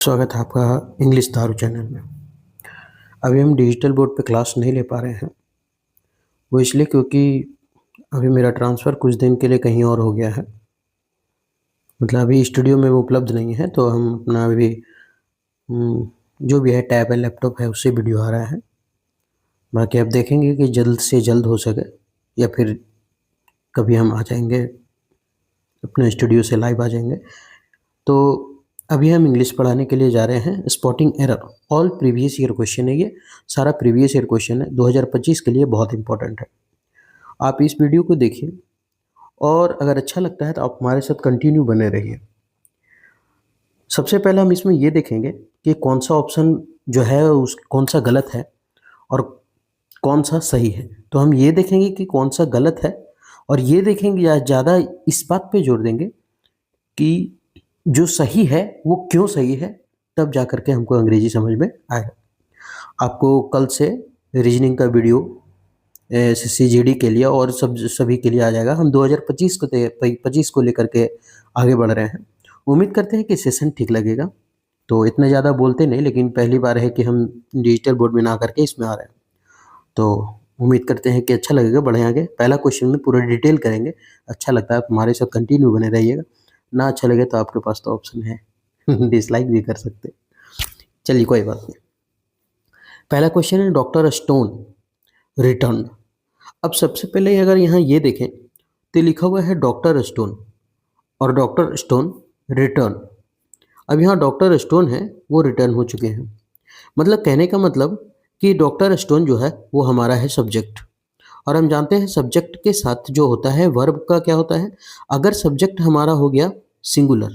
स्वागत है आपका इंग्लिश दारू चैनल में। अभी हम डिजिटल बोर्ड पे क्लास नहीं ले पा रहे हैं। वो इसलिए क्योंकि अभी मेरा ट्रांसफ़र कुछ दिन के लिए कहीं और हो गया है। मतलब अभी स्टूडियो में वो उपलब्ध नहीं है, तो हम अपना अभी जो भी है टैब है, लैपटॉप है, उससे वीडियो आ रहा है। बाकी आप देखेंगे कि जल्द से जल्द हो सके या फिर कभी हम आ जाएंगे अपने स्टूडियो से लाइव आ जाएंगे। तो अभी हम इंग्लिश पढ़ाने के लिए जा रहे हैं। Spotting error, all previous year question है, ये सारा प्रीवियस ईयर क्वेश्चन है, 2025 के लिए बहुत इंपॉर्टेंट है। आप इस वीडियो को देखिए और अगर अच्छा लगता है तो आप हमारे साथ कंटिन्यू बने रहिए। सबसे पहले हम इसमें ये देखेंगे कि कौन सा ऑप्शन जो है उस कौन सा गलत है और कौन सा सही है। तो हम ये देखेंगे कि कौन सा गलत है और ये देखेंगे या ज़्यादा इस बात पे जोर देंगे कि जो सही है वो क्यों सही है, तब जा कर के हमको अंग्रेजी समझ में आएगा। आपको कल से रीजनिंग का वीडियो सीजीडी के लिए और सभी के लिए आ जाएगा। हम 2025 को 25 को लेकर के आगे बढ़ रहे हैं। उम्मीद करते हैं कि सेशन ठीक लगेगा। तो इतना ज़्यादा बोलते नहीं, लेकिन पहली बार है कि हम डिजिटल बोर्ड में ना करके इसमें आ रहे हैं, तो उम्मीद करते हैं कि अच्छा लगेगा। बढ़े आगे, पहला क्वेश्चन में पूरा डिटेल करेंगे। अच्छा लगता है हमारे साथ कंटिन्यू बने रहिएगा। ना अच्छा लगे तो आपके पास तो ऑप्शन है डिसलाइक भी कर सकते हैं। चलिए कोई बात नहीं। पहला क्वेश्चन है डॉक्टर स्टोन रिटर्न। अब सबसे पहले अगर यहाँ ये देखें तो लिखा हुआ है डॉक्टर स्टोन और डॉक्टर स्टोन रिटर्न। अब यहाँ डॉक्टर स्टोन है वो रिटर्न हो चुके हैं। मतलब कहने का मतलब कि डॉक्टर स्टोन जो है वो हमारा है सब्जेक्ट, और हम जानते हैं सब्जेक्ट के साथ जो होता है वर्ब का क्या होता है। अगर सब्जेक्ट हमारा हो गया सिंगुलर,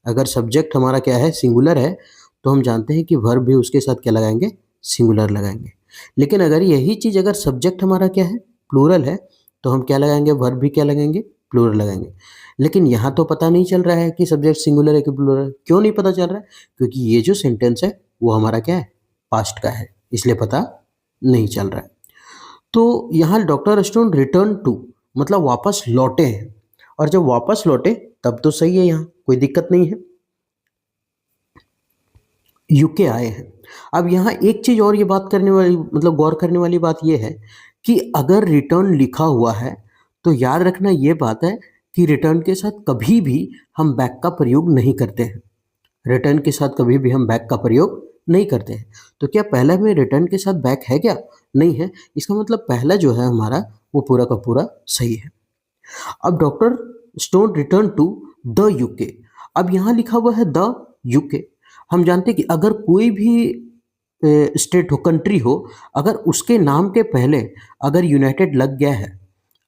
अगर सब्जेक्ट हमारा क्या है सिंगुलर है, तो हम जानते हैं कि वर्ब भी उसके साथ क्या लगाएंगे, सिंगुलर लगाएंगे। लेकिन अगर यही चीज़ अगर सब्जेक्ट हमारा क्या है प्लूरल है, तो हम क्या लगाएंगे, वर्ब भी क्या लगाएंगे, प्लूरल लगाएंगे। लेकिन यहाँ तो पता नहीं चल रहा है कि सब्जेक्ट सिंगुलर है कि प्लूरल है। क्यों नहीं पता चल रहा है? क्योंकि ये जो सेंटेंस है वो हमारा क्या है, पास्ट का है, इसलिए पता नहीं चल रहा है। तो यहाँ डॉक्टर स्टोन रिटर्न टू मतलब वापस लौटे हैं, और जब वापस लौटे तब तो सही है, यहाँ कोई दिक्कत नहीं है। यूके आए हैं। अब यहाँ एक चीज़ और ये बात करने वाली मतलब गौर करने वाली बात ये है कि अगर रिटर्न लिखा हुआ है तो याद रखना ये बात है कि रिटर्न के साथ कभी भी हम बैक का प्रयोग नहीं करते हैं। रिटर्न के साथ कभी भी हम बैक का प्रयोग नहीं करते हैं। तो क्या पहला में रिटर्न के साथ बैक है क्या? नहीं है। इसका मतलब पहला जो है हमारा वो पूरा का पूरा सही है। अब doctor Stone return to the UK. अब यहाँ लिखा हुआ है द यूके। हम जानते हैं कि अगर कोई भी स्टेट हो, कंट्री हो, अगर उसके नाम के पहले अगर यूनाइटेड लग गया है,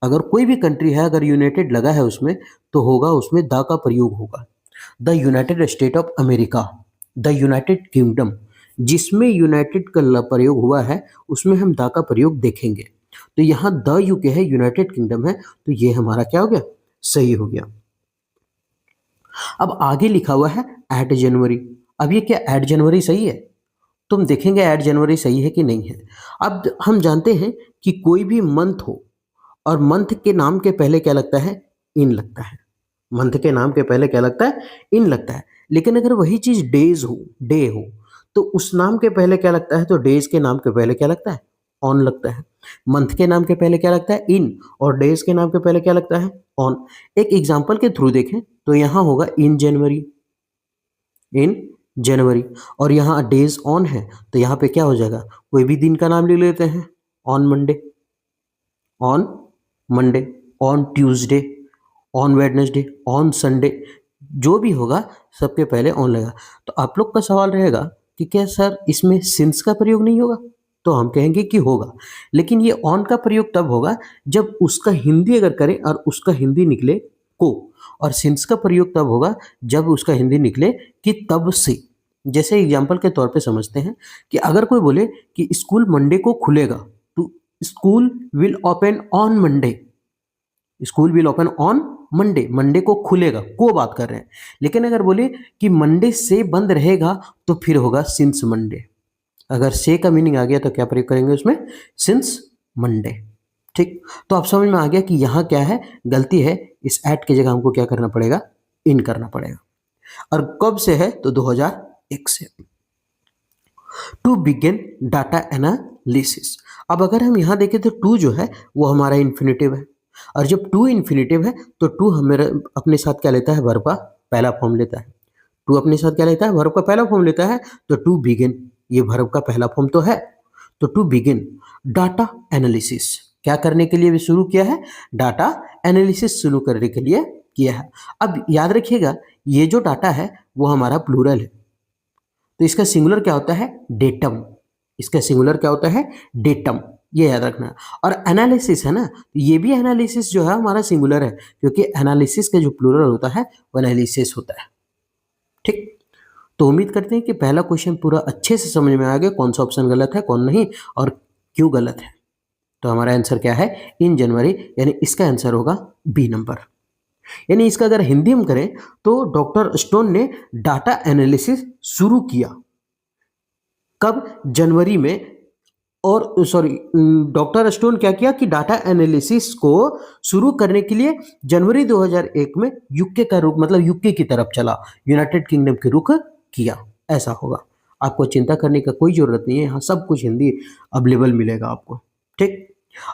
अगर कोई भी कंट्री है अगर यूनाइटेड लगा है उसमें, तो होगा उसमें द का प्रयोग होगा। The United state of America, the United kingdom, जिसमें यूनाइटेड का प्रयोग हुआ है उसमें हम द का प्रयोग देखेंगे। तो यहाँ द यूके है, यूनाइटेड किंगडम है, तो ये हमारा क्या हो गया, सही हो गया। अब आगे लिखा हुआ है एट जनवरी। अब ये क्या एट जनवरी सही है? तो हम देखेंगे एट जनवरी सही है कि नहीं है। अब हम जानते हैं कि कोई भी मंथ हो और मंथ के नाम के पहले क्या लगता है, इन लगता है। मंथ के नाम के पहले क्या लगता है, इन लगता है। लेकिन अगर वही चीज डेज हो, डे हो, तो उस नाम के पहले क्या लगता है, तो डेज के नाम के पहले क्या लगता है, ऑन लगता है। मंथ के नाम के पहले क्या लगता है, इन, और डेज के नाम के पहले क्या लगता है, ऑन। एक एग्जांपल के थ्रू देखें तो यहाँ होगा इन जनवरी, इन जनवरी, और यहाँ डेज ऑन है, तो यहाँ पे क्या हो जाएगा, कोई भी दिन का नाम ले लेते हैं, on Monday, on Monday, on Tuesday, on Wednesday, on Sunday, जो भी होगा सबके पहले ऑन लगेगा। तो आप लोग का सवाल रहेगा कि क्या सर इसमें सिंस का प्रयोग नहीं होगा? तो हम कहेंगे कि होगा, लेकिन ये ऑन का प्रयोग तब होगा जब उसका हिंदी अगर करें और उसका हिंदी निकले को, और सिंस का प्रयोग तब होगा जब उसका हिंदी निकले कि तब से। जैसे एग्जाम्पल के तौर पे समझते हैं कि अगर कोई बोले कि स्कूल मंडे को खुलेगा, तो school will open on Monday, school will open on Monday, Monday को खुलेगा, को बात कर रहे हैं। लेकिन अगर बोले कि मंडे से बंद रहेगा, तो फिर होगा सिंस मंडे। अगर से का मीनिंग आ गया तो क्या प्रयोग करेंगे उसमें, सिंस मंडे। ठीक, तो आप समझ में आ गया कि यहाँ क्या है, गलती है, इस एट की जगह हमको क्या करना पड़ेगा, इन करना पड़ेगा। और कब से है, तो 2021 एक से। To begin data analysis. अब अगर हम यहाँ देखें तो टू जो है वो हमारा इन्फिनेटिव है, और जब टू इन्फिनेटिव है तो टू हमें अपने साथ क्या लेता है, वर्ब का पहला फॉर्म लेता है। टू अपने साथ क्या लेता है, वर्ब का पहला फॉर्म लेता है। तो टू बिगिन ये वर्ब का पहला फॉर्म तो है। तो टू बिगिन डाटा एनालिसिस, क्या करने के लिए भी शुरू किया है, डाटा एनालिसिस शुरू करने के लिए किया है। अब याद रखिएगा ये जो डाटा है वो हमारा प्लूरल है, तो इसका सिंगुलर क्या होता है, डेटम। इसका सिंगुलर क्या होता है, डेटम, ये याद रखना। और एनालिसिस है ना, ये भी एनालिसिस जो है हमारा सिंगुलर है, क्योंकि एनालिसिस का जो प्लूरल होता है वो एनालिसिस होता है। ठीक, तो उम्मीद करते हैं कि पहला क्वेश्चन पूरा अच्छे से समझ में आ गया, कौन सा ऑप्शन गलत है कौन नहीं और क्यों गलत है। तो हमारा आंसर क्या है, इन जनवरी, यानी इसका आंसर होगा बी नंबर। यानी इसका अगर हिंदी हम करें तो डॉक्टर स्टोन ने डाटा एनालिसिस शुरू किया कब, जनवरी में। और सॉरी, डॉक्टर स्टोन क्या किया कि डाटा एनालिसिस को शुरू करने के लिए जनवरी 2001 में यूके का रुख, मतलब यूके की तरफ चला, यूनाइटेड किंगडम के रुख किया, ऐसा होगा। आपको चिंता करने का कोई जरूरत नहीं है, यहाँ सब कुछ हिंदी अवेलेबल मिलेगा आपको। ठीक,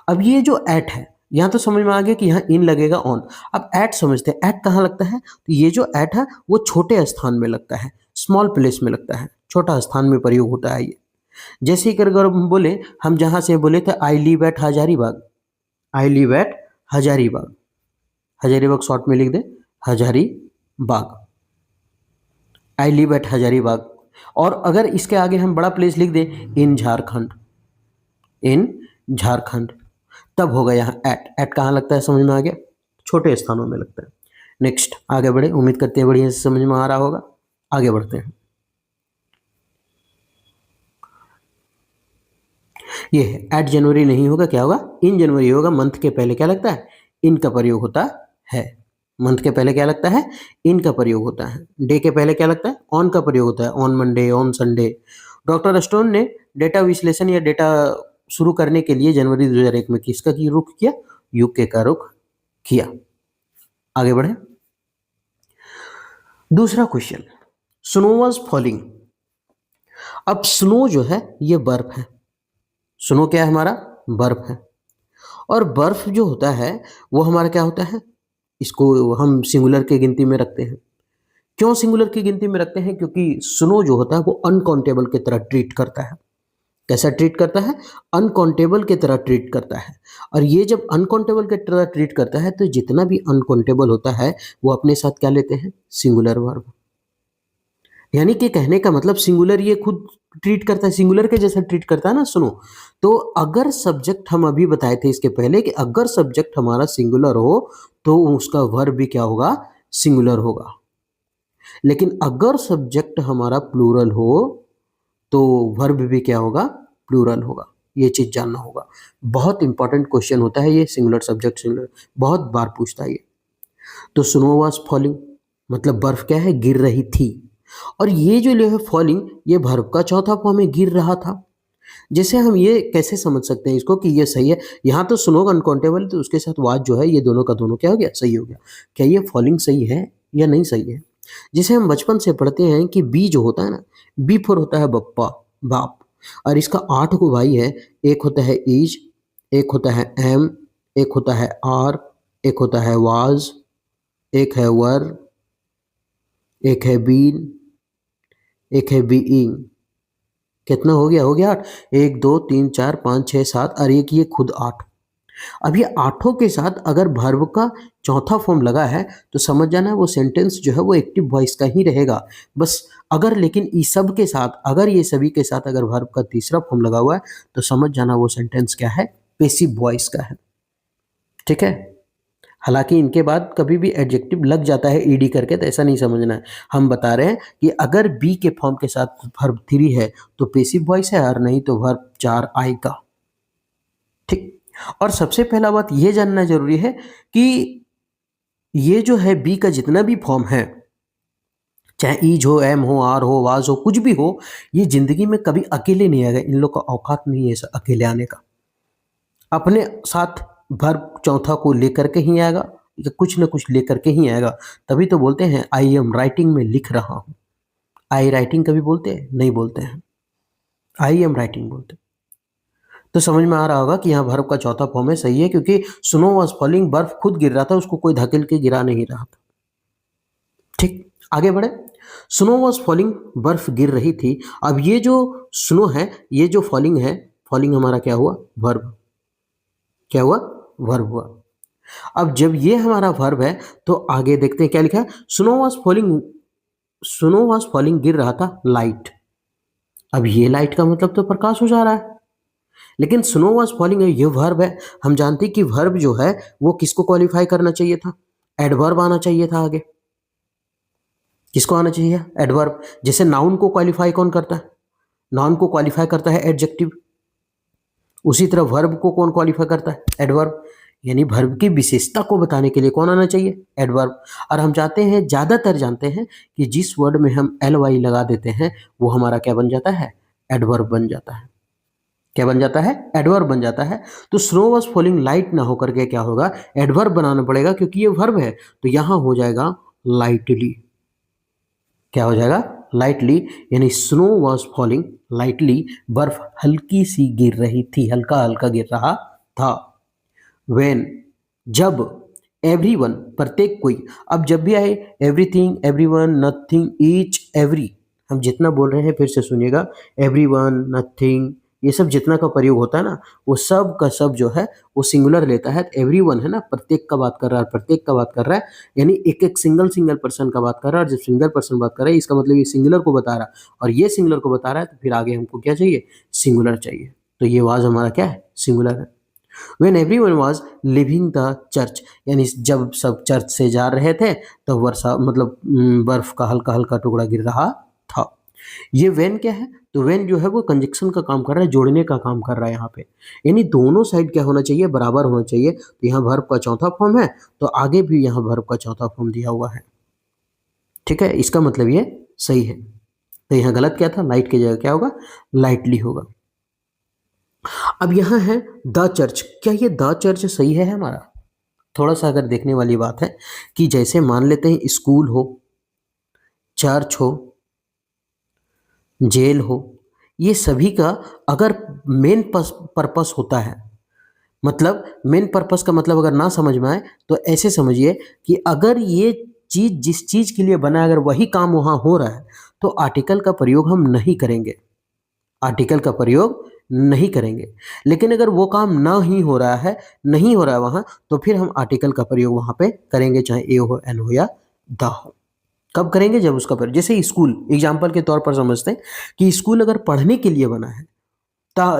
अब ये जो एट है, यहाँ तो समझ में आ गया कि यहाँ इन लगेगा ऑन। अब एट समझते हैं, एट कहाँ लगता है, तो ये जो एट है वो छोटे स्थान में लगता है, स्मॉल प्लेस में लगता है, छोटा स्थान में प्रयोग होता है ये। जैसे कि अगर हम बोले, हम जहाँ से बोले थे I live at Hazaribagh, I live at Hazaribagh, Hazaribagh short में लिख दे Hazaribagh, I live at Hazaribagh. और अगर इसके आगे हम बड़ा प्लेस लिख दे, इन झारखंड, इन झारखंड, तब होगा यहाँ एट। एट कहाँ लगता है, समझ में आ गया, छोटे स्थानों में लगता है। नेक्स्ट आगे बढ़े, उम्मीद करते हैं बढ़िया से समझ में आ रहा होगा, आगे बढ़ते हैं। ये है एट जनवरी नहीं होगा, क्या होगा, इन जनवरी होगा। मंथ के पहले क्या लगता है, इन का प्रयोग होता है। मंथ के पहले क्या लगता है, इन का प्रयोग होता है। डे के पहले क्या लगता है, ऑन का प्रयोग होता है, on Monday, on Sunday. Doctor stone ने डेटा विश्लेषण या डेटा शुरू करने के लिए जनवरी 2001 में किसका की रुख किया, यूके का रुख किया। आगे बढ़े, दूसरा क्वेश्चन, स्नो वाज फॉलिंग। अब स्नो जो है ये बर्फ है, स्नो क्या है हमारा, बर्फ है। और बर्फ जो होता है वो हमारा क्या होता है, इसको हम सिंगुलर की गिनती में रखते हैं। क्यों सिंगुलर की गिनती में रखते हैं, क्योंकि स्नो जो होता है वो अनकाउंटेबल की तरह ट्रीट करता है। कैसा ट्रीट करता है, अनकाउंटेबल की तरह ट्रीट करता है। और ये जब अनकाउंटेबल की तरह ट्रीट करता है तो जितना भी अनकाउंटेबल होता है वो अपने साथ क्या लेते हैं, सिंगुलर वर्ब। यानी कि कहने का मतलब सिंगुलर ये खुद ट्रीट करता है, सिंगुलर के जैसा ट्रीट करता है ना, सुनो। तो अगर सब्जेक्ट, हम अभी बताए थे इसके पहले कि अगर सब्जेक्ट हमारा सिंगुलर हो तो उसका वर्ब भी क्या होगा, सिंगुलर होगा। लेकिन अगर सब्जेक्ट हमारा प्लूरल हो तो वर्ब भी क्या होगा, प्लूरल होगा। ये चीज जानना होगा, बहुत इंपॉर्टेंट क्वेश्चन होता है ये, सिंगुलर सब्जेक्ट सिंगुलर बहुत बार पूछता है ये। तो स्नो वाज फॉलिंग मतलब बर्फ क्या है, गिर रही थी। और ये जो है फॉलिंग, ये वर्ब का चौथा फॉर्म है, गिर रहा था। जैसे हम ये कैसे समझ सकते हैं इसको कि ये सही है, यहाँ तो स्नो अनकाउंटेबल तो उसके साथ वाज जो है ये दोनों का दोनों क्या हो गया, सही हो गया। क्या ये फॉलिंग सही है या नहीं सही है। जैसे हम बचपन से पढ़ते हैं कि बी जो होता है ना, बी फॉर होता है बप्पा, बाप। और इसका 8 को भाई है, एक होता है इज, एक होता है एम, एक होता है आर, एक होता है वाज, एक है वर, एक है बीन, एक है बीइंग। कितना हो गया, हो गया 8। 1 2 3 4 5 6 7 और एक ये खुद 8। अब ये आठों के साथ अगर वर्ब का चौथा फॉर्म लगा है तो समझ जाना वो सेंटेंस जो है वो एक्टिव वॉइस का ही रहेगा बस। अगर लेकिन ये सब के साथ, अगर ये सभी के साथ अगर वर्ब का तीसरा फॉर्म लगा हुआ है तो समझ जाना वो सेंटेंस क्या है, पैसिव वॉइस का है। ठीक है, हालांकि इनके बाद कभी भी एडजेक्टिव लग जाता है ईडी करके, तो ऐसा नहीं समझना है। हम बता रहे हैं कि अगर बी के फॉर्म के साथ वर्ब 3 है तो पैसिव वॉइस है, और नहीं तो वर्ब 4 आएगा। ठीक, और सबसे पहला बात ये जानना जरूरी है कि ये जो है बी का जितना भी फॉर्म है, चाहे ईज हो, एम हो, आर हो, वाज हो, कुछ भी हो, ये जिंदगी में कभी अकेले नहीं आएगा। इन लोग का औकात नहीं है अकेले आने का। अपने साथ वर्ब चौथा को लेकर के ही आएगा, या कुछ न कुछ लेकर के ही आएगा। तभी तो बोलते हैं आई एम राइटिंग में लिख रहा हूं, आई राइटिंग कभी बोलते हैं? नहीं बोलते हैं, आई एम राइटिंग बोलते हैं। तो समझ में आ रहा होगा कि यहाँ वर्ब का चौथा फॉर्म है, सही है, क्योंकि स्नो वॉज फॉलिंग, बर्फ खुद गिर रहा था, उसको कोई धकेल के गिरा नहीं रहा था। ठीक, आगे बढ़े। स्नो वॉज फॉलिंग, बर्फ गिर रही थी। अब ये जो स्नो है, ये जो फॉलिंग है, फॉलिंग हमारा क्या हुआ? वर्ब। क्या हुआ? वर्ब हुआ। अब जब ये हमारा वर्ब है तो आगे देखते हैं क्या लिखा है। Snow was falling, snow was falling गिर रहा था लाइट। अब ये लाइट का मतलब तो प्रकाश हो जा रहा है, लेकिन स्नो वॉज फॉलिंग है, ये वर्ब है। हम जानते हैं कि वर्ब जो है वो किसको क्वालिफाई करना चाहिए था? एडवर्ब आना चाहिए था आगे। किसको आना चाहिए? एडवर्ब। जैसे नाउन को क्वालिफाई कौन करता है? नाउन को क्वालिफाई करता है एडजेक्टिव। उसी तरह वर्ब को कौन क्वालिफाई करता है? एडवर्ब। यानी वर्ब की विशेषता को बताने के लिए कौन आना चाहिए? एडवर्ब। और हम चाहते हैं, ज़्यादातर जानते हैं कि जिस वर्ड में हम एल वाई लगा देते हैं वो हमारा क्या बन जाता है? एडवर्ब बन जाता है। क्या बन जाता है? एडवर्ब बन जाता है। तो स्नो वॉज फॉलिंग लाइट ना होकर के क्या होगा? एडवर्ब बनाना पड़ेगा, क्योंकि ये वर्ब है। तो यहां हो जाएगा लाइटली। क्या हो जाएगा? लाइटली। यानी स्नो वॉज फॉलिंग लाइटली, बर्फ हल्की सी गिर रही थी, हल्का हल्का गिर रहा था। वेन, जब, एवरीवन, प्रत्येक कोई। अब जब भी आए everything, everyone, nothing, each, every, हम जितना बोल रहे हैं फिर से सुनिएगा। एवरीवन, नथिंग, ये सब जितना का प्रयोग होता है ना, वो सब का सब जो है वो सिंगुलर लेता है। एवरीवन है ना, प्रत्येक का बात कर रहा है, प्रत्येक का बात कर रहा है, यानी एक एक सिंगल सिंगल पर्सन का बात कर रहा है। और जब सिंगल पर्सन बात कर रहा है इसका मतलब ये सिंगुलर को बता रहा है, और ये सिंगुलर को बता रहा है, तो फिर आगे हमको क्या चाहिए? सिंगुलर चाहिए। तो ये वाज हमारा क्या है? सिंगुलर है। When everyone was leaving the church, यानी जब सब चर्च से जा रहे थे तो वर्षा मतलब बर्फ का हल्का हल्का टुकड़ा गिर रहा था। ये वेन क्या है? तो वेन जो है वो कंजक्शन का काम कर रहा है, जोड़ने का काम कर रहा है यहाँ पे। यानी दोनों साइड क्या होना चाहिए? बराबर होना चाहिए। तो यहाँ वर्ब का चौथा फॉर्म है, तो आगे भी यहाँ वर्ब का चौथा फॉर्म दिया हुआ है। ठीक है, इसका मतलब ये सही है। तो यहाँ गलत क्या था? लाइट की जगह क्या होगा? लाइटली होगा। अब यहाँ है द चर्च। क्या ये द चर्च सही है हमारा? थोड़ा सा अगर देखने वाली बात है कि जैसे मान लेते हैं स्कूल हो, चर्च हो, जेल हो, ये सभी का अगर मेन पर्पस होता है, मतलब मेन पर्पस का मतलब अगर ना समझ में आए तो ऐसे समझिए कि अगर ये चीज़ जिस चीज़ के लिए बना है अगर वही काम वहाँ हो रहा है तो आर्टिकल का प्रयोग हम नहीं करेंगे। आर्टिकल का प्रयोग नहीं करेंगे। लेकिन अगर वो काम ना ही हो रहा है, नहीं हो रहा है वहाँ, तो फिर हम आर्टिकल का प्रयोग वहाँ पे करेंगे, चाहे ए हो, एन हो या द हो। कब करेंगे? जब उसका प्रयोग, जैसे स्कूल एग्जाम्पल के तौर पर समझते हैं कि स्कूल अगर पढ़ने के लिए बना है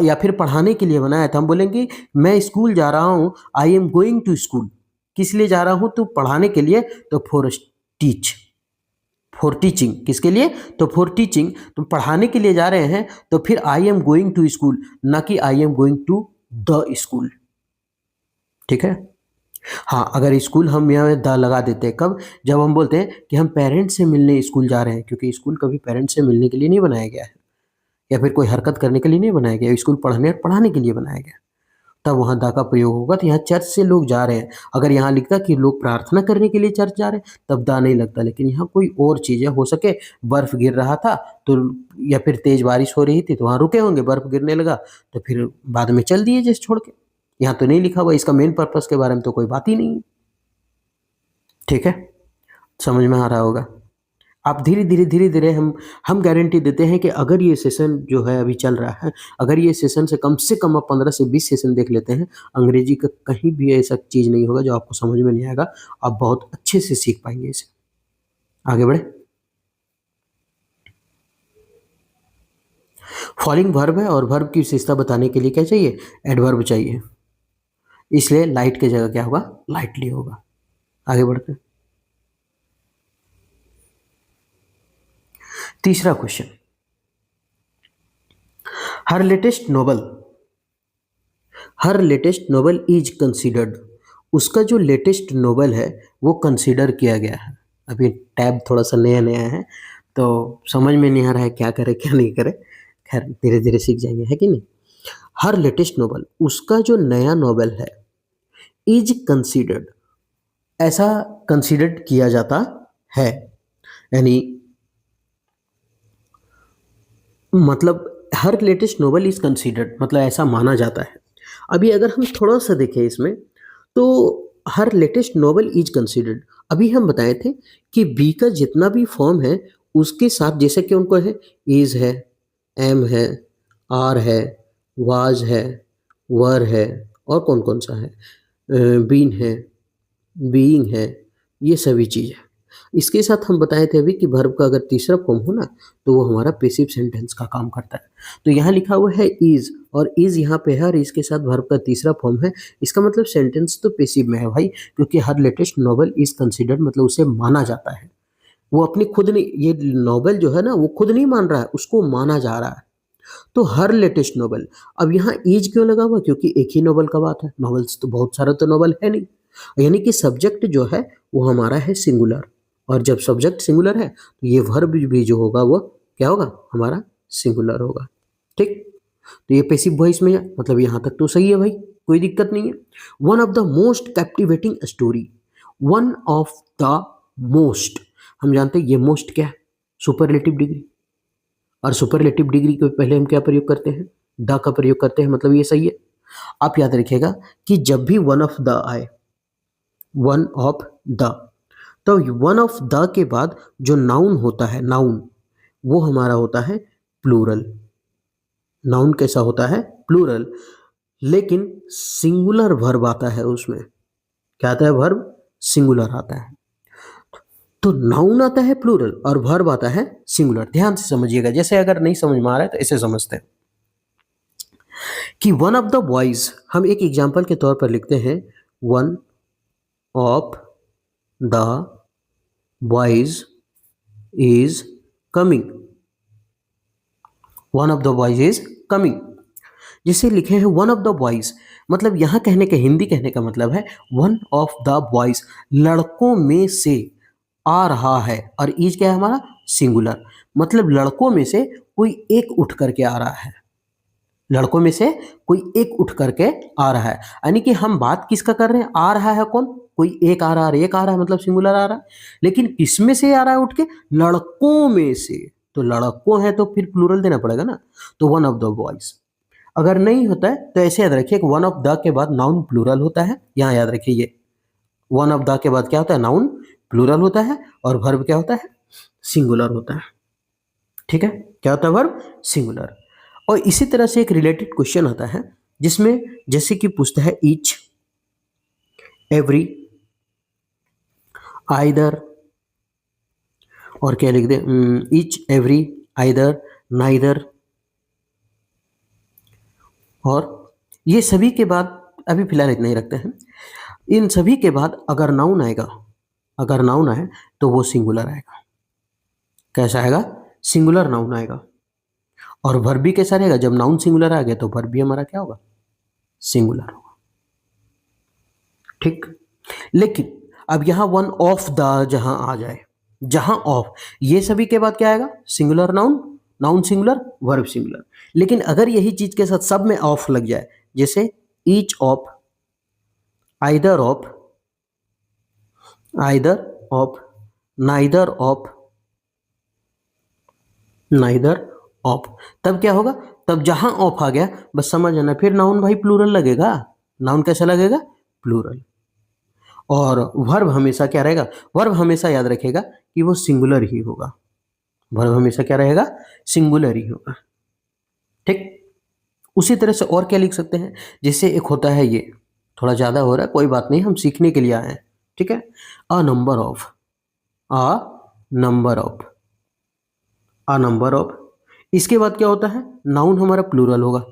या फिर पढ़ाने के लिए बना है, तो हम बोलेंगे मैं स्कूल जा रहा हूँ, I am going to school. किस लिए जा रहा हूँ? तो पढ़ाने के लिए। तो फॉर टीच, फॉर टीचिंग, किसके लिए? तो फॉर टीचिंग, तुम पढ़ाने के लिए जा रहे हैं, तो फिर I am going to school, ना कि I am going to the school. ठीक है। हाँ, अगर स्कूल हम यहाँ द लगा देते हैं कब? जब हम बोलते हैं कि हम पेरेंट्स से मिलने स्कूल जा रहे हैं, क्योंकि स्कूल कभी पेरेंट्स से मिलने के लिए नहीं बनाया गया है, या फिर कोई हरकत करने के लिए नहीं बनाया गया। स्कूल पढ़ने और पढ़ाने के लिए बनाया गया, तब वहाँ दा का प्रयोग होगा। तो यहाँ चर्च से लोग जा रहे हैं, अगर यहाँ लिखता कि लोग प्रार्थना करने के लिए चर्च जा रहे हैं, तब दा नहीं लगता। लेकिन यहाँ कोई और चीज़ है, हो सके बर्फ़ गिर रहा था तो, या फिर तेज़ बारिश हो रही थी तो वहाँ रुके होंगे, बर्फ़ गिरने लगा तो फिर बाद में चल दिए जैसे छोड़ के। यहाँ तो नहीं लिखा हुआ, इसका मेन पर्पज़ के बारे में तो कोई बात ही नहीं है। ठीक है, समझ में आ रहा होगा। आप धीरे धीरे हम गारंटी देते हैं कि अगर ये सेशन जो है अभी चल रहा है, अगर ये सेशन से कम आप 15 से 20 सेशन देख लेते हैं, अंग्रेजी का कहीं भी ऐसा चीज़ नहीं होगा जो आपको समझ में नहीं आएगा। आप बहुत अच्छे से सीख पाएंगे इसे। आगे बढ़े। फॉलिंग वर्ब है और वर्ब की विशेषता बताने के लिए क्या चाहिए? एडवर्ब चाहिए। इसलिए लाइट की जगह क्या होगा? लाइटली होगा। आगे बढ़ते हैं। तीसरा question, her latest novel, her latest novel is considered, उसका जो लेटेस्ट नोवेल है वो कंसीडर किया गया है। अभी टैब थोड़ा सा नया नया है तो समझ में नहीं आ रहा है क्या करे क्या नहीं करे, खैर धीरे धीरे सीख जाएंगे, है कि नहीं। हर लेटेस्ट नोवेल, उसका जो नया नोवेल है, इज कंसीडर्ड, ऐसा कंसीडर्ड किया जाता है। यानी मतलब हर लेटेस्ट नॉवल इज़ कंसीडर्ड, मतलब ऐसा माना जाता है। अभी अगर हम थोड़ा-सा देखें इसमें, तो हर लेटेस्ट नॉवल इज़ कंसीडर्ड। अभी हम बताए थे कि बी का जितना भी फॉर्म है, उसके साथ जैसे कि उनको है, इज़ है, एम है, आर है, वाज़ है, वर है, और कौन-कौन सा है? बीन है, बीइंग है, ये सभी चीज़ है। इसके साथ हम बताए थे अभी कि वर्ब का अगर तीसरा फॉर्म हो ना, तो वो हमारा पैसिव सेंटेंस का काम करता है। तो यहाँ लिखा हुआ है इज़, और इज़ यहाँ पे है और इसके साथ वर्ब का तीसरा फॉर्म है। इसका मतलब सेंटेंस तो पैसिव में है भाई, क्योंकि हर लेटेस्ट नॉवेल इज़ कंसिडर्ड, मतलब उसे माना जाता है। वो अपनी खुद नहीं, ये नॉवेल जो है ना, वो खुद नहीं मान रहा है, उसको माना जा रहा है। तो हर लेटेस्ट नॉवेल, अब यहाँ इज क्यों लगा हुआ? क्योंकि एक ही नॉवेल का बात है, नॉवेल्स तो बहुत सारा तो नॉवेल है नहीं। यानी कि सब्जेक्ट जो है वो हमारा है सिंगुलर, और जब सब्जेक्ट सिंगुलर है तो ये वर्ब भी जो होगा वो क्या होगा? हमारा सिंगुलर होगा। ठीक, तो ये पैसिव वॉइस में है, मतलब यहाँ तक तो सही है भाई, कोई दिक्कत नहीं है। One of the most captivating story, one of the most, हम जानते हैं ये मोस्ट क्या है? सुपरलेटिव डिग्री, और सुपरलेटिव डिग्री के पहले हम क्या प्रयोग करते हैं? द का प्रयोग करते हैं, मतलब ये सही है। आप याद रखिएगा कि जब भी वन ऑफ द आए, वन ऑफ द, तो वन ऑफ द के बाद जो नाउन होता है, नाउन, वो हमारा होता है प्लूरल। नाउन कैसा होता है? प्लूरल। लेकिन सिंगुलर वर्ब आता है उसमें। क्या आता है? वर्ब सिंगुलर आता है। तो नाउन आता है प्लूरल और वर्ब आता है सिंगुलर। ध्यान से समझिएगा, जैसे अगर नहीं समझ में आ रहा है तो ऐसे समझते हैं कि वन ऑफ द बॉयज, हम एक एग्जाम्पल के तौर पर लिखते हैं, one of the boys is coming, one of the boys is coming. जिसे लिखे हैं वन ऑफ द बॉयज, मतलब यहाँ कहने का, हिंदी कहने का मतलब है वन ऑफ द बॉयज, लड़कों में से आ रहा है। और इज क्या है हमारा? सिंगुलर, मतलब लड़कों में से कोई एक उठ करके आ रहा है। लड़कों में से कोई एक उठ करके आ रहा है, यानी कि हम बात किसका कर रहे हैं? आ रहा है कौन? कोई एक आ रहा है, एक आ रहा है मतलब सिंगुलर आ रहा है। लेकिन किसमें से आ रहा है उठ के? लड़कों में से। तो लड़कों है तो फिर प्लूरल देना पड़ेगा ना, तो वन ऑफ द बॉयज। अगर नहीं होता है तो ऐसे याद रखिए कि वन ऑफ द के बाद नाउन प्लूरल होता है। यहाँ याद रखिए ये वन ऑफ द के बाद क्या होता है? नाउन प्लूरल होता है, और वर्ब क्या होता है? सिंगुलर होता है। ठीक है, क्या होता है? Verb singular. और इसी तरह से एक रिलेटेड क्वेश्चन आता है जिसमें जैसे कि पूछता है ईच, एवरी, आइदर, और क्या लिख दे? ईच, एवरी, आइदर, नाइदर, और ये सभी के बाद अभी फिलहाल इतना ही रखते हैं। इन सभी के बाद अगर नाउन आएगा, अगर नाउन आए तो वो सिंगुलर आएगा। कैसा आएगा? सिंगुलर नाउन आएगा। और वर्ब भी कैसा रहेगा? जब नाउन सिंगुलर आ गया तो वर्ब भी हमारा क्या होगा? सिंगुलर होगा। ठीक, लेकिन अब यहां वन ऑफ द जहां आ जाए, जहां ऑफ, ये सभी के बाद क्या आएगा? Singular noun, noun singular, verb singular. लेकिन अगर यही चीज के साथ सब में ऑफ लग जाए, जैसे each of, either of, either of, neither of, neither of, तब क्या होगा? तब जहां ऑफ आ गया बस समझ आना, फिर नाउन भाई प्लूरल लगेगा। नाउन कैसा लगेगा? प्लूरल। और वर्ब हमेशा क्या रहेगा? वर्ब हमेशा याद रखेगा कि वो सिंगुलर ही होगा। वर्ब हमेशा क्या रहेगा? सिंगुलर ही होगा। ठीक, उसी तरह से और क्या लिख सकते हैं? जैसे एक होता है, ये थोड़ा ज़्यादा हो रहा है, कोई बात नहीं, हम सीखने के लिए आए हैं। ठीक है, a number of, a number of, a number of. इसके बाद क्या होता है? नाउन हमारा प्लूरल होगा,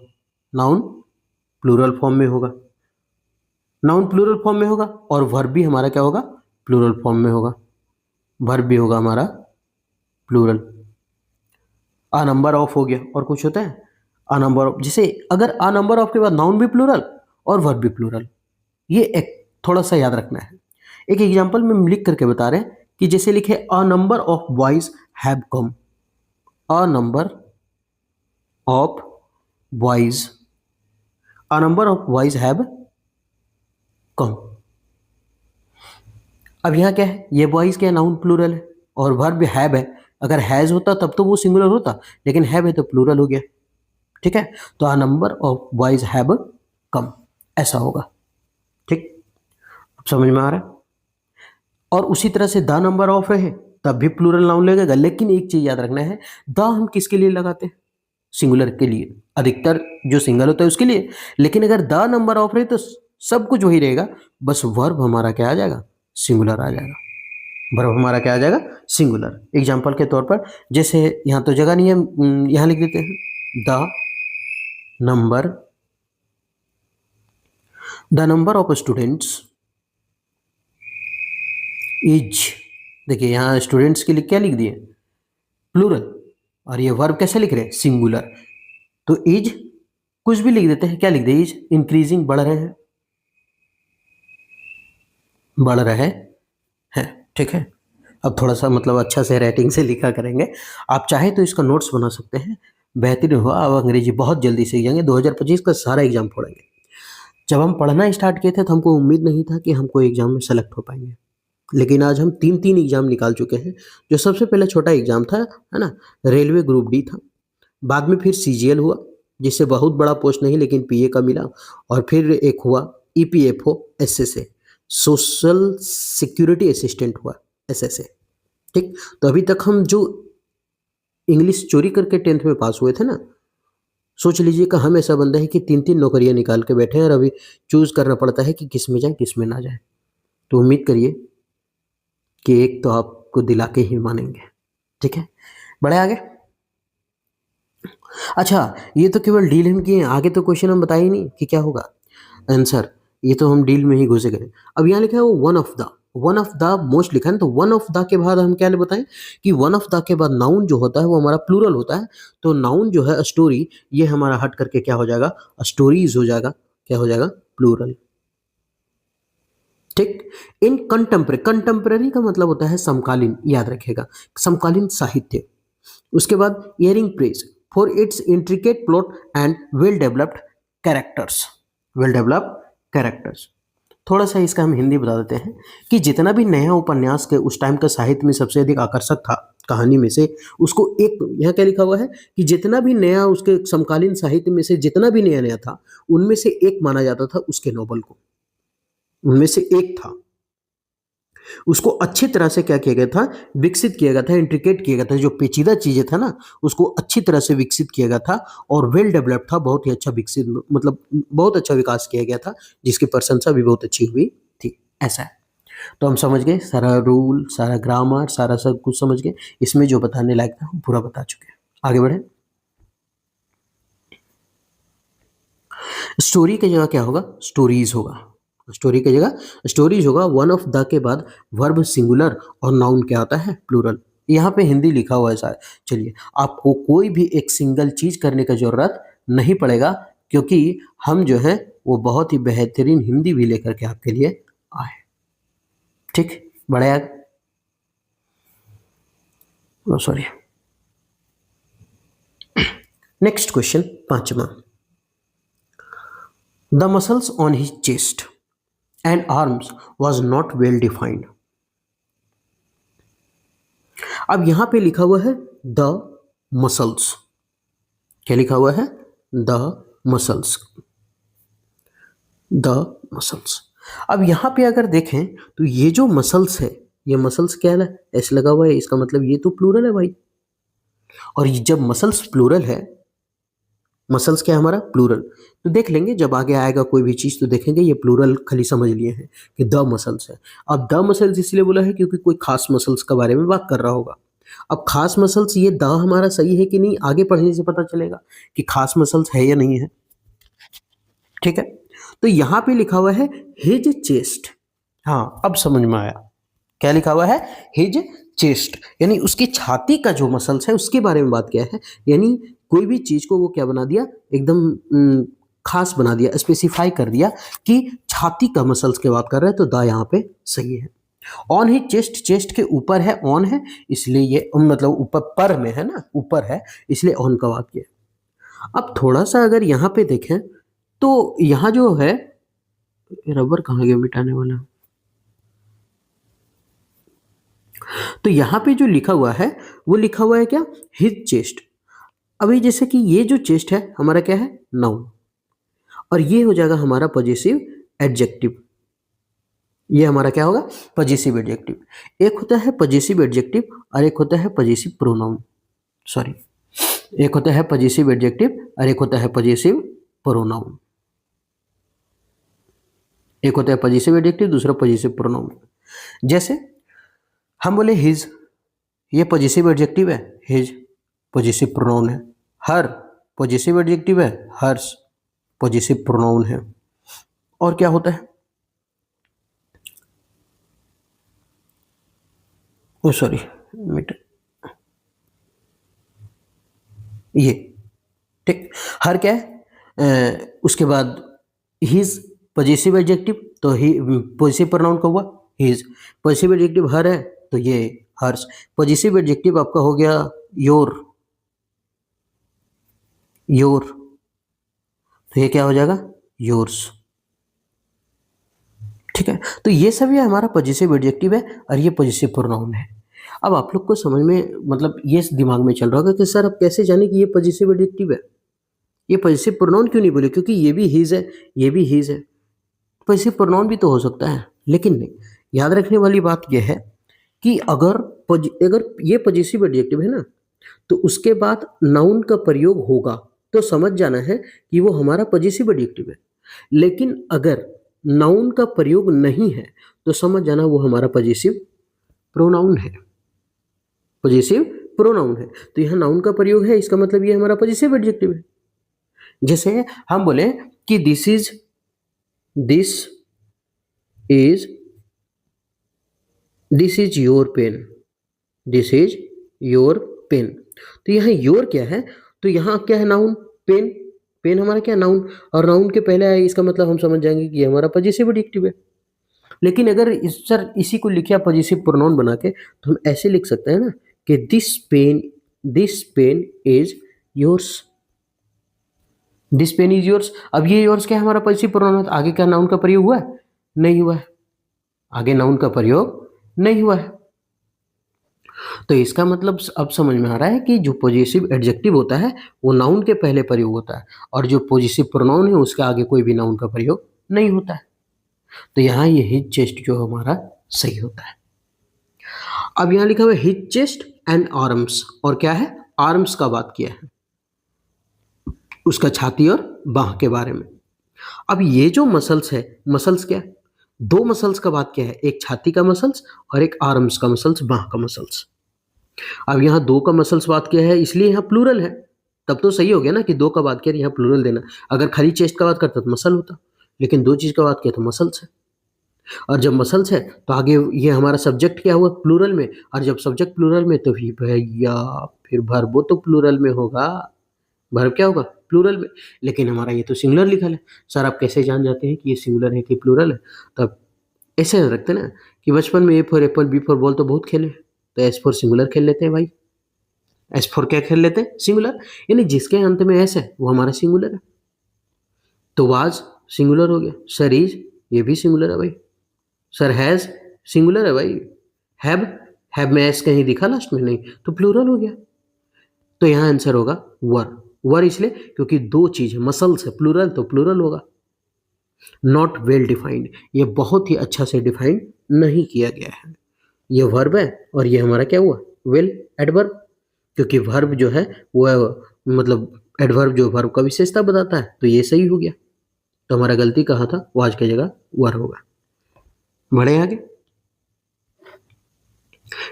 नाउन प्लूरल फॉर्म में होगा, नाउन प्लूरल फॉर्म में होगा, और वर्ब भी हमारा क्या होगा? प्लूरल फॉर्म में होगा। वर्ब भी होगा हमारा प्लूरल। अ नंबर ऑफ हो गया, और कुछ होता है? अ नंबर ऑफ, जैसे अगर अ नंबर ऑफ के बाद नाउन भी प्लूरल और वर्ब भी प्लूरल, ये एक थोड़ा सा याद रखना है। एक एग्जांपल में हम लिख करके बता रहे हैं कि जैसे लिखे a number of boys have come, a number of boys, a number of boys have come. अब यहाँ क्या है? ये बॉयज क्या है? नाउन प्लूरल है, और वर्ब हैव है, अगर हैज़ होता तब तो वो सिंगुलर होता, लेकिन हैव है तो प्लूरल हो गया। ठीक है, तो a number of boys have come, ऐसा होगा। ठीक, अब समझ में आ रहा है। और उसी तरह से द नंबर ऑफ है तब भी प्लूरल नाउन लगेगा, लेकिन एक चीज याद रखना है, द हम किसके लिए लगाते हैं? सिंगुलर के लिए, अधिकतर जो सिंगल होता है उसके लिए। लेकिन अगर द नंबर ऑफ रहे तो सब कुछ वही रहेगा, बस वर्ब हमारा क्या आ जाएगा? सिंगुलर आ जाएगा। वर्ब हमारा क्या आ जाएगा? सिंगुलर। एग्जाम्पल के तौर पर, जैसे यहाँ तो जगह नहीं है, यहाँ लिख देते हैं the number of students is. देखिए यहाँ स्टूडेंट्स के लिए क्या लिख दिए? प्लूरल। और ये वर्ब कैसे लिख रहे हैं? सिंगुलर। तो इज कुछ भी लिख देते हैं, क्या लिख दे? इज इंक्रीजिंग, बढ़ रहे हैं, बढ़ रहे हैं। ठीक है, अब थोड़ा सा मतलब अच्छा से राइटिंग से लिखा करेंगे। आप चाहे तो इसका नोट्स बना सकते हैं, बेहतरीन हुआ। अब अंग्रेजी बहुत जल्दी सीख जाएंगे, 2025 का सारा एग्जाम फोड़ेंगे। जब हम पढ़ना स्टार्ट किए थे तो हमको उम्मीद नहीं था कि हमको एग्जाम में सेलेक्ट हो पाएंगे, लेकिन आज हम 3 एग्जाम निकाल चुके हैं। जो सबसे पहले छोटा एग्जाम था, है ना, रेलवे ग्रुप डी था। बाद में फिर सीजीएल हुआ, जिससे बहुत बड़ा पोस्ट नहीं लेकिन पीए का मिला। और फिर एक हुआ EPFO SSA, social security assistant हुआ, एसएसए। ठीक, तो अभी तक हम जो इंग्लिश चोरी करके 10th में पास हुए थे ना, सोच लीजिए कि हम ऐसा बंदा है कि 3 नौकरियां निकाल के बैठे हैं और अभी चूज करना पड़ता है कि किस में जाए किस में ना जाए। तो उम्मीद करिए कि एक तो आपको दिला के ही मानेंगे। ठीक है, बढ़े आगे। अच्छा, ये तो केवल डील हम किए हैं, आगे तो क्वेश्चन हम बताए ही नहीं कि क्या होगा आंसर। ये तो हम डील में ही घुसे गए। अब यहाँ लिखा है वो वन ऑफ द मोस्ट लिखा है ना, तो वन ऑफ द के बाद हम क्या बताएं कि वन ऑफ द के बाद नाउन जो होता है वो हमारा प्लूरल होता है। तो नाउन जो है स्टोरी, ये हमारा हट करके क्या हो जाएगा? स्टोरीज हो जाएगा। क्या हो जाएगा? प्लूरल। ठीक, इन कंटेम्प्रेरी का मतलब होता है समकालीन, याद रखिएगा, समकालीन साहित्य। उसके बाद earning praise for its intricate plot and well developed characters. Well developed characters, थोड़ा सा इसका हम हिंदी बता देते हैं कि जितना भी नया उपन्यास के उस टाइम का साहित्य में सबसे अधिक आकर्षक था कहानी में से, उसको एक, यहाँ क्या लिखा हुआ है कि जितना भी नया उसके समकालीन साहित्य में से जितना भी नया नया था, उनमें से एक माना जाता था उसके नोवेल को। उनमें से एक था, उसको अच्छी तरह से क्या किया गया था? विकसित किया गया था, इंट्रिकेट किया गया था। जो पेचीदा चीजें था ना, उसको अच्छी तरह से विकसित किया गया था और वेल डेवलप्ड था, बहुत ही अच्छा विकसित, मतलब बहुत अच्छा विकास किया गया था, जिसकी प्रशंसा भी बहुत अच्छी हुई थी। ऐसा है। तो हम समझ गए सारा रूल, सारा ग्रामर, सारा सब कुछ समझ गए। इसमें जो बताने लायक था हम पूरा बता चुके हैं। आगे बढ़े। स्टोरी की जगह क्या होगा? स्टोरीज होगा। स्टोरी की जगह स्टोरीज होगा। वन ऑफ द के बाद वर्ब सिंगुलर और नाउन क्या आता है? प्लूरल। यहाँ पे हिंदी लिखा हुआ है सारा। चलिए, आपको कोई भी एक सिंगल चीज करने का जरूरत नहीं पड़ेगा, क्योंकि हम जो है वो बहुत ही बेहतरीन हिंदी भी लेकर के आपके लिए आए। ठीक, बढ़िया। सॉरी, नेक्स्ट क्वेश्चन, 5वां। The muscles on his chest and arms was not well defined. अब यहां पे लिखा हुआ है द मसल्स। क्या लिखा हुआ है? The muscles. The muscles. अब यहां पे अगर देखें तो ये जो मसल्स है, ये मसल्स क्या है? ऐसे लगा हुआ है, इसका मतलब ये तो प्लूरल है भाई। और ये जब मसल्स प्लूरल है, मसल्स क्या है हमारा? प्लूरल। तो देख लेंगे जब आगे आएगा कोई भी चीज तो देखेंगे ये प्लूरल खाली समझ लिए हैं कि द मसल्स है। अब द मसल्स इसलिए बोला है क्योंकि कोई खास मसल्स के बारे में बात कर रहा होगा। अब खास मसल्स, ये द हमारा सही है कि नहीं, आगे पढ़ने से पता चलेगा कि खास मसल्स है या नहीं है। ठीक है, तो यहां पे लिखा हुआ है हिज चेस्ट। हाँ, अब समझ में आया। क्या लिखा हुआ है? हिज चेस्ट, यानी उसकी छाती का जो मसल्स है उसके बारे में बात किया है। यानी कोई भी चीज को वो क्या बना दिया? एकदम खास बना दिया, स्पेसिफाई कर दिया कि छाती का मसल्स की बात कर रहे हैं, तो द यहाँ पे सही है। ऑन ही चेस्ट, चेस्ट के ऊपर है, ऑन है, इसलिए ये मतलब ऊपर पर में है ना, ऊपर है, इसलिए ऑन का वाक्य। अब थोड़ा सा अगर यहाँ पे देखें तो यहाँ जो है, रबर कहाँ गया मिटाने वाला? तो यहाँ पे जो लिखा हुआ है वो लिखा हुआ है क्या, हिज चेस्ट। अभी जैसे कि ये जो चेस्ट है हमारा क्या है, नाउन, और ये हो जाएगा हमारा पॉजिटिव एडजेक्टिव। ये हमारा क्या होगा, पॉजिटिव एडजेक्टिव। एक होता है पॉजिटिव एडजेक्टिव और एक होता है पॉजिटिव प्रोनाउन, सॉरी, एक होता है पॉजिटिव एडजेक्टिव और एक होता है पॉजिटिव प्रोनाउन। एक होता है पॉजिटिव एडजेक्टिव, दूसरा पॉजिटिव प्रोनाउन। जैसे हम बोले हिज, ये पॉजिटिव एडजेक्टिव है, हिज पॉजिटिव प्रोनाउन है। हर पॉजिटिव एडजेक्टिव है, हर्स पॉजिटिव प्रोनाउन है। और क्या होता है, ओ सॉरी मीटर, ये ठीक, हर क्या है, उसके बाद हिज पॉजिटिव एडजेक्टिव, तो ही पॉजिटिव प्रोनाउन का हुआ हिज। पॉजिटिव एडजेक्टिव हर है तो ये हर्स। पॉजिटिव एडजेक्टिव आपका हो गया योर, योर, तो ये क्या हो जाएगा, योर्स। ठीक है, तो ये सब ये हमारा पॉजिटिव एडजेक्टिव है और ये पॉजिटिव प्रोनाउन है। अब आप लोग को समझ में, मतलब ये दिमाग में चल रहा होगा कि सर अब कैसे जाने कि ये पॉजिटिव एडजेक्टिव है, ये पॉजिटिव प्रोनाउन क्यों नहीं बोले, क्योंकि ये भी हिज है, ये भी हिज है, पॉजिटिव प्रोनाउन भी तो हो सकता है। लेकिन नहीं, याद रखने वाली बात यह है कि अगर ये पॉजिटिव एडजेक्टिव है ना, तो उसके बाद नाउन का प्रयोग होगा तो समझ जाना है कि वो हमारा पॉजिटिव एडजेक्टिव है। लेकिन अगर नाउन का प्रयोग नहीं है तो समझ जाना वो हमारा पॉजिटिव प्रोनाउन है, पॉजिटिव प्रोनाउन है। तो यहाँ नाउन का प्रयोग है, इसका मतलब ये हमारा पॉजिटिव एडजेक्टिव है। जैसे हम बोले कि this is your pen, this is your pen. तो यहाँ योर क्या है, तो यहाँ क्या है, नाउन, पेन, पेन हमारा क्या, नाउन, और नाउन के पहले आए इसका मतलब हम समझ जाएंगे कि ये हमारा पॉजिटिव एडजेक्टिव है। लेकिन अगर इसी को लिखा पॉजिटिव प्रोनाउन बना के, तो हम ऐसे लिख सकते हैं ना कि this pen is yours, this pen is yours. अब ये योर्स क्या है, हमारा पॉजिटिव प्रोनाउन है, आगे क्या नाउन का प्रयोग हुआ है, नहीं हुआ है, आगे नाउन का प्रयोग नहीं हुआ है। तो इसका मतलब अब समझ में आ रहा है कि जो पॉजिटिव एडजेक्टिव होता है वो नाउन के पहले प्रयोग होता है, और जो पॉजिटिव प्रोनाउन है उसके आगे कोई भी नाउन का प्रयोग नहीं होता है। तो यहाँ ये हिज चेस्ट जो हमारा सही होता है। अब यहाँ लिखा हुआ है हिज चेस्ट एंड आर्म्स, और क्या है, आर्म्स का बात किया है, उसका छाती और बाह के बारे में। अब ये जो मसल्स है, मसल्स क्या है, दो मसल्स का बात किया है, एक छाती का मसल्स और एक आर्म्स का मसल्स, बाह का मसल्स। अब यहाँ दो का मसल्स बात किया है इसलिए यहाँ प्लूरल है, तब तो सही हो गया ना कि दो का बात किया, यहाँ प्लूरल देना। अगर खाली चेस्ट का बात करता तो मसल होता, लेकिन दो चीज का बात किया तो मसल्स है। और जब मसल्स है तो आगे ये हमारा सब्जेक्ट क्या हुआ, प्लूरल में, और जब सब्जेक्ट प्लूरल में तो भी भैया फिर वर्ब तो प्लूरल में होगा, वर्ब क्या होगा, प्लूरल में। लेकिन हमारा ये तो सिंगुलर लिखा है, सर आप कैसे जान जाते हैं कि ये सिंगुलर है कि प्लूरल है। तब ऐसे रखते ना कि बचपन में A for apple, B for ball तो बहुत खेले, तो एस फॉर सिंगुलर खेल लेते हैं भाई, एस फॉर क्या खेल लेते हैं, सिंगुलर, यानी जिसके अंत में एस है वो हमारा सिंगुलर है। तो वाज सिंगुलर हो गया, सर इज ये भी सिंगुलर है भाई, सर हैज सिंगुलर है भाई, हैव में एस कहीं दिखा लास्ट में, नहीं, तो प्लूरल हो गया। तो यहाँ आंसर होगा वर, वर इसलिए क्योंकि दो चीज है, मसल्स है, प्लूरल तो प्लूरल होगा। नॉट वेल डिफाइंड, ये बहुत ही अच्छा से डिफाइन नहीं किया गया है, ये वर्ब है और ये हमारा क्या हुआ, वेल एडवर्ब, क्योंकि वर्ब जो है वो मतलब एडवर्ब जो वर्ब का विशेषता बताता है, तो ये सही हो गया। तो हमारा गलती कहाँ था, वो आज की जगह वर होगा। बढ़े आगे,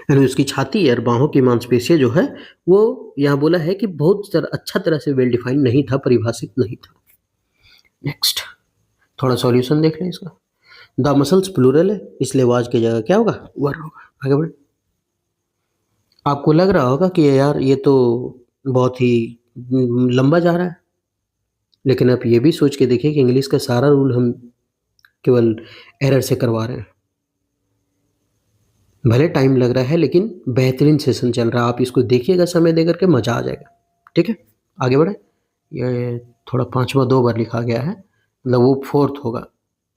यानी उसकी छाती और बाहों की मांसपेशियां जो है वो यहाँ बोला है कि बहुत अच्छा तरह से वेल डिफाइंड नहीं था, परिभाषित नहीं था। नेक्स्ट थोड़ा सॉल्यूशन देख लें इसका। द मसल्स प्लूरल है इसलिए वाज की जगह क्या होगा, वर होगा। आगे बढ़े, आपको लग रहा होगा कि यार ये तो बहुत ही लंबा जा रहा है, लेकिन आप ये भी सोच के देखिए कि इंग्लिश का सारा रूल हम केवल एरर से करवा रहे हैं। भले टाइम लग रहा है लेकिन बेहतरीन सेशन चल रहा है, आप इसको देखिएगा समय देकर के, मज़ा आ जाएगा। ठीक है, आगे बढ़े। ये थोड़ा पांचवा दो बार लिखा गया है, मतलब वो फोर्थ होगा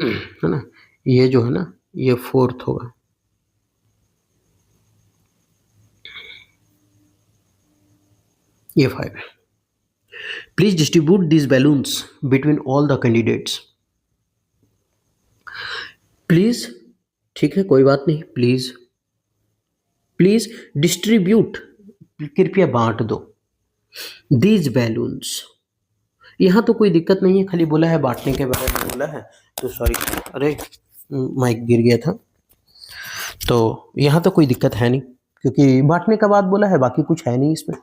है ना, ये जो है ना ये फोर्थ होगा। A5. Please distribute these balloons between all the candidates. Please, ठीक है कोई बात नहीं, प्लीज प्लीज डिस्ट्रीब्यूट, कृपया बांट दो, दीज बैलून्स, यहाँ तो कोई दिक्कत नहीं है, खाली बोला है बांटने के बारे में बोला है, तो सॉरी, अरे माइक गिर गया था, तो यहाँ तो कोई दिक्कत है नहीं क्योंकि बांटने का बात बोला है, बाकी कुछ है नहीं इसमें।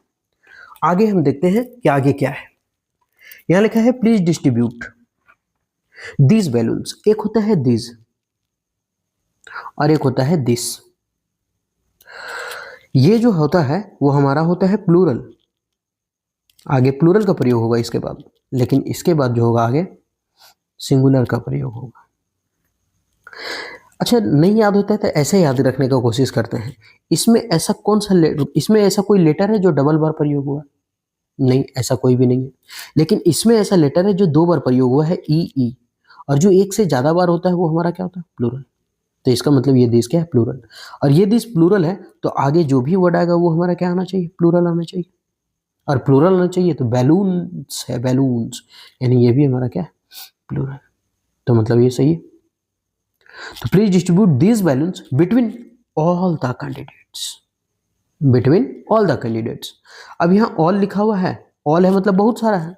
आगे हम देखते हैं कि आगे क्या है। यहाँ लिखा है प्लीज डिस्ट्रीब्यूट दीज बैलून्स, एक होता है दीज और एक होता है दिस। ये जो होता है वो हमारा होता है प्लूरल, आगे प्लूरल का प्रयोग होगा इसके बाद, लेकिन इसके बाद जो होगा आगे सिंगुलर का प्रयोग होगा। अच्छा, नहीं याद होता है तो ऐसे याद रखने का कोशिश करते हैं। इसमें ऐसा कौन सा इसमें ऐसा कोई लेटर है जो डबल बार प्रयोग हुआ? नहीं, ऐसा कोई भी नहीं है। लेकिन इसमें ऐसा लेटर है जो 2 बार प्रयोग हुआ है, ई, और जो एक से ज्यादा बार होता है वो हमारा क्या होता है? प्लूरल। तो इसका मतलब ये दिस क्या है? प्लूरल। और ये दिस प्लूरल है तो आगे जो भी वर्ड आएगा वो हमारा क्या आना चाहिए? प्लूरल आना चाहिए। और प्लूरल आना चाहिए तो बैलून्स है, बैलून्स, यानी ये भी हमारा क्या है? प्लूरल। तो मतलब ये सही है। तो please distribute these balloons between all the candidates, between all the candidates. अब यहाँ ऑल लिखा हुआ है, ऑल है मतलब बहुत सारा है,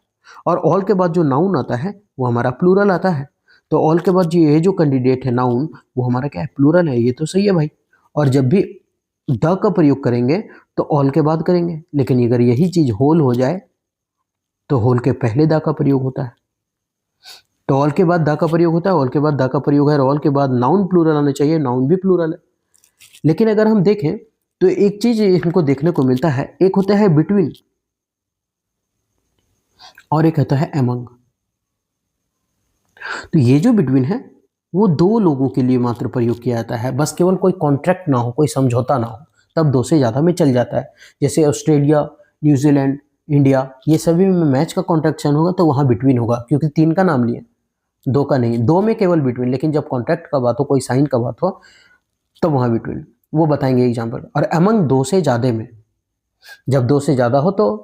और ऑल के बाद जो नाउन आता है वो हमारा प्लूरल आता है। तो ऑल के बाद ये जो कैंडिडेट है नाउन वो हमारा क्या है? प्लूरल है। ये तो सही है भाई। और जब भी द का प्रयोग करेंगे तो ऑल के बाद करेंगे, लेकिन अगर यही चीज होल हो जाए तो होल के पहले द का प्रयोग होता है। तो ऑल के बाद द का प्रयोग होता है, ऑल के बाद द का प्रयोग है, और ऑल के बाद नाउन प्लूरल आना चाहिए, नाउन भी प्लूरल है। लेकिन अगर हम देखें तो एक चीज हमको देखने को मिलता है, एक होता है बिटवीन और एक होता है एमंग। तो ये जो बिटवीन है वो 2 लोगों के लिए मात्र प्रयोग किया जाता है, बस केवल कोई कॉन्ट्रैक्ट ना हो, कोई समझौता ना हो, तब 2 से ज़्यादा में चल जाता है। जैसे ऑस्ट्रेलिया, न्यूजीलैंड, इंडिया, ये सभी में मैच का कॉन्ट्रैक्ट साइन होगा तो वहाँ बिटवीन होगा, क्योंकि 3 का नाम लिए, 2 का नहीं। 2 में केवल बिटवीन, लेकिन जब कॉन्ट्रैक्ट का बात हो, कोई साइन का बात हो, तब वहाँ बिटवीन, वो बताएंगे एग्जाम्पल। और अमंग 2 से ज़्यादा में, जब 2 से ज़्यादा हो तो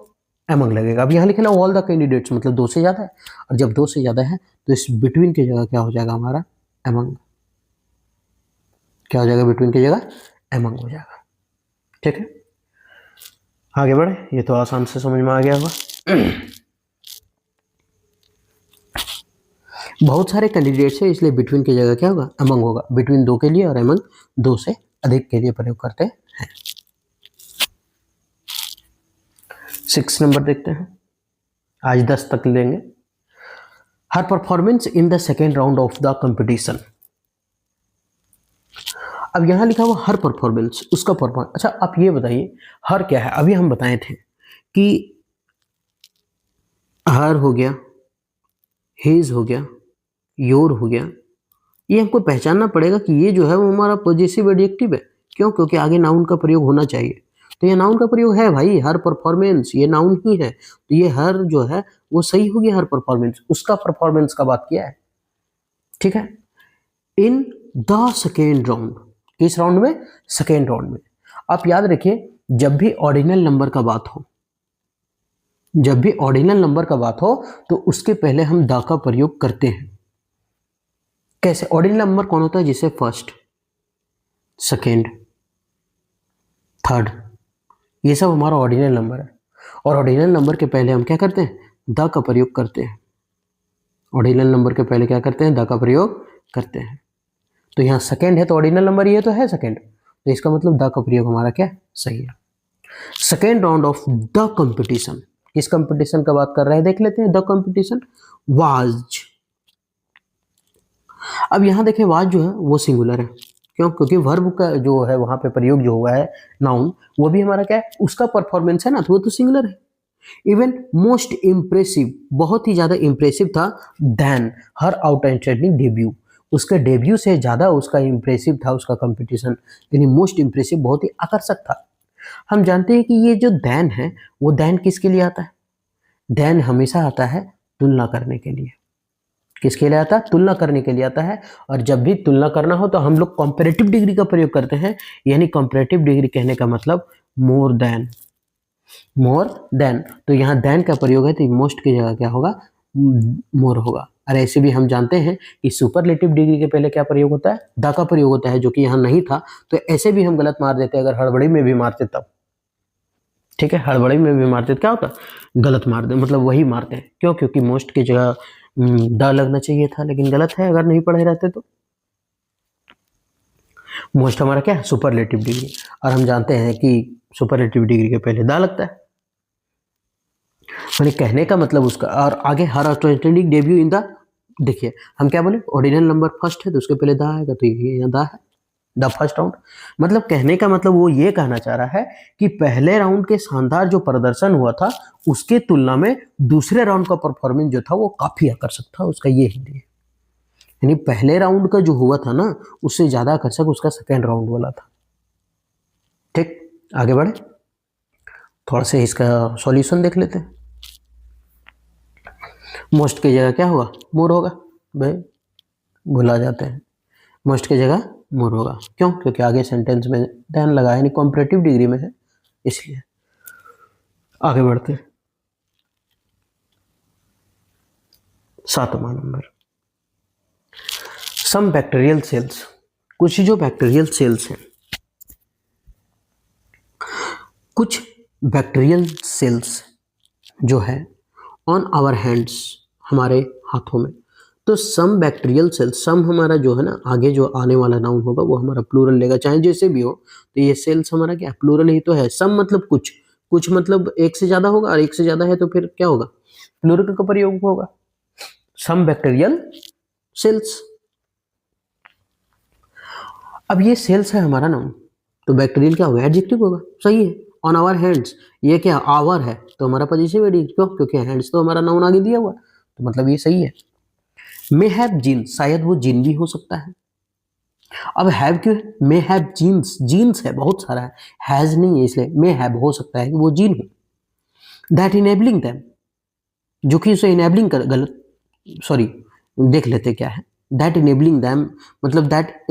एमंग लगेगा। अब यहाँ लिखा ऑल द कैंडिडेट्स, मतलब 2 से ज़्यादा है, और जब 2 से ज़्यादा है तो इस बिटवीन की जगह क्या हो जाएगा? हमारा एमंग। क्या हो जाएगा? बिटवीन की जगह एमंग हो जाएगा। ठीक है, आगे बढ़े। ये तो आसान से समझ में आ गया होगा। बहुत सारे कैंडिडेट्स है, इसलिए बिटवीन की जगह क्या होगा? एमंग होगा। बिटवीन 2 के लिए और एमंग 2 से अधिक के लिए प्रयोग करते हैं। 6 नंबर देखते हैं, आज 10 तक लेंगे। हर performance in the second round of the competition. अब यहां लिखा हुआ हर परफॉर्मेंस, उसका परफॉर्मेंस। अच्छा, आप ये बताइए हर क्या है? अभी हम बताए थे कि हर हो गया, हिज हो गया, योर हो गया। ये हमको पहचानना पड़ेगा कि ये जो है वो हमारा पॉजिटिव एडजेक्टिव है। क्यों? क्योंकि आगे नाउन का प्रयोग होना चाहिए। तो ये नाउन का प्रयोग है भाई, हर परफॉर्मेंस, ये नाउन ही है, तो ये हर जो है वो सही हो गया, हर परफॉर्मेंस। उसका परफॉर्मेंस का बात किया है। ठीक है, इन द सेकेंड राउंड, किस राउंड में? सेकेंड राउंड में। आप याद रखिए, जब भी ऑर्डिनल नंबर का बात हो, जब भी ऑर्डिनल नंबर का बात हो तो उसके पहले हम द का प्रयोग करते हैं। कैसे? ऑर्डिनल नंबर कौन होता है? जिसे फर्स्ट, सेकेंड, थर्ड, ये सब हमारा ऑर्डिनल नंबर है। और ऑर्डिनल नंबर के पहले हम क्या करते हैं? द का प्रयोग करते हैं। ऑर्डिनल नंबर के पहले क्या करते हैं? द का प्रयोग करते हैं। तो यहाँ सेकेंड है तो ऑर्डिनल नंबर ये तो है सेकेंड, तो इसका मतलब द का प्रयोग हमारा क्या सही है। Second round of the competition, किस कंपटीशन का बात कर रहे हैं देख लेते हैं। The competition was. अब यहां देखें, वाज जो है वो सिंगुलर है। क्यों? क्योंकि वर्ब का जो है वहां पे प्रयोग जो हुआ है नाउन, वो भी हमारा क्या है? उसका परफॉर्मेंस है ना, तो वो तो सिंगुलर है। इवन मोस्ट इंप्रेसिव, बहुत ही ज्यादा इंप्रेसिव था, देन हर आउटस्टैंडिंग डेब्यू, उसके डेब्यू से ज्यादा उसका इंप्रेसिव था उसका कंपटीशन, यानी मोस्ट इंप्रेसिव, बहुत ही आकर्षक था। हम जानते हैं कि ये जो देन है वो देन किसके लिए आता है? देन हमेशा आता है तुलना करने के लिए। किसके लिए आता है? तुलना करने के लिए आता है। और जब भी तुलना करना हो तो हम लोग कंपैरेटिव डिग्री का प्रयोग करते हैं, यानी कंपैरेटिव डिग्री कहने का मतलब मोर देन। मोर देन, तो यहाँ देन का प्रयोग है तो मोस्ट की जगह क्या होगा, मोर होगा। और ऐसे भी हम जानते हैं कि सुपरलेटिव डिग्री के पहले क्या प्रयोग होता है, द का प्रयोग होता है, जो कि यहाँ नहीं था। तो ऐसे भी हम गलत मार देते अगर हड़बड़ी में भी मारते तब, ठीक है, हड़बड़ी में भी मारते क्या होता, गलत मार दे, मतलब वही मारते हैं। क्यों? क्योंकि मोस्ट की जगह द लगना चाहिए था, लेकिन गलत है अगर नहीं पढ़े रहते तो। मोस्ट हमारा क्या है, सुपरलेटिव डिग्री, और हम जानते हैं कि सुपरलेटिव डिग्री के पहले दा लगता है। मैंने कहने का मतलब उसका, और आगे हर ऑटोमेटिक डेब्यू इन द, देखिए हम क्या बोले, ऑर्डिनल नंबर फर्स्ट है तो उसके पहले दा आएगा, तो ये यहाँ दा है, द फर्स्ट राउंड। मतलब कहने का मतलब वो ये कहना चाह रहा है कि पहले राउंड के शानदार जो प्रदर्शन हुआ था उसके तुलना में दूसरे राउंड का परफॉर्मेंस जो था वो काफी आकर्षक था, उसका ये हिंदी है। यानी पहले राउंड का जो हुआ था ना, उससे ज्यादा आकर्षक उसका सेकेंड राउंड वाला था। ठीक, आगे बढ़े, थोड़ा सा इसका सॉल्यूशन देख लेते हैं। मोस्ट की जगह क्या होगा, मोर होगा, भाई भुला जाते हैं, मोस्ट की जगह मोर होगा। क्यों? क्योंकि आगे सेंटेंस में देन लगा है, यानी कॉम्परेटिव डिग्री में है, इसलिए। आगे बढ़ते, 7वां नंबर, सम बैक्टीरियल सेल्स, कुछ जो बैक्टीरियल सेल्स हैं, कुछ बैक्टीरियल सेल्स जो है ऑन आवर हैंड्स, हमारे हाथों में। तो सम बैक्टीरियल सेल्स, सम हमारा जो है ना, आगे जो आने वाला नाउन होगा वो हमारा प्लूरल लेगा, चाहे जैसे भी हो। तो ये सेल्स हमारा क्या, प्लूरल ही तो है। सम मतलब कुछ, कुछ मतलब एक से ज्यादा होगा, और एक से ज्यादा है तो फिर क्या होगा, प्लूरल का प्रयोग होगा। सम बैक्टीरियल सेल्स, अब ये सेल्स है हमारा नाउन, तो बैक्टीरियल क्या होगा, एडजेक्टिव होगा, सही है। ऑन आवर हैंड्स, ये क्या आवर है तो हमारा पॉजिटिव एडिक्ट, क्यों? क्योंकि हैंड्स तो हमारा नाउन आगे दिया हुआ, तो मतलब ये सही है। मे हैव जीन, शायद वो जीन भी हो सकता है। अब हैव क्यों है, मे हैव जीन्स, जीन्स है बहुत सारा है, हैज नहीं है, इसलिए मे हैव हो सकता है कि वो जीन हो। दैट इनेबलिंग दैम, जो कि उसे इनेबलिंग कर, गलत, सॉरी, देख लेते क्या है। दैट इनेबलिंग दैम, मतलब दैट,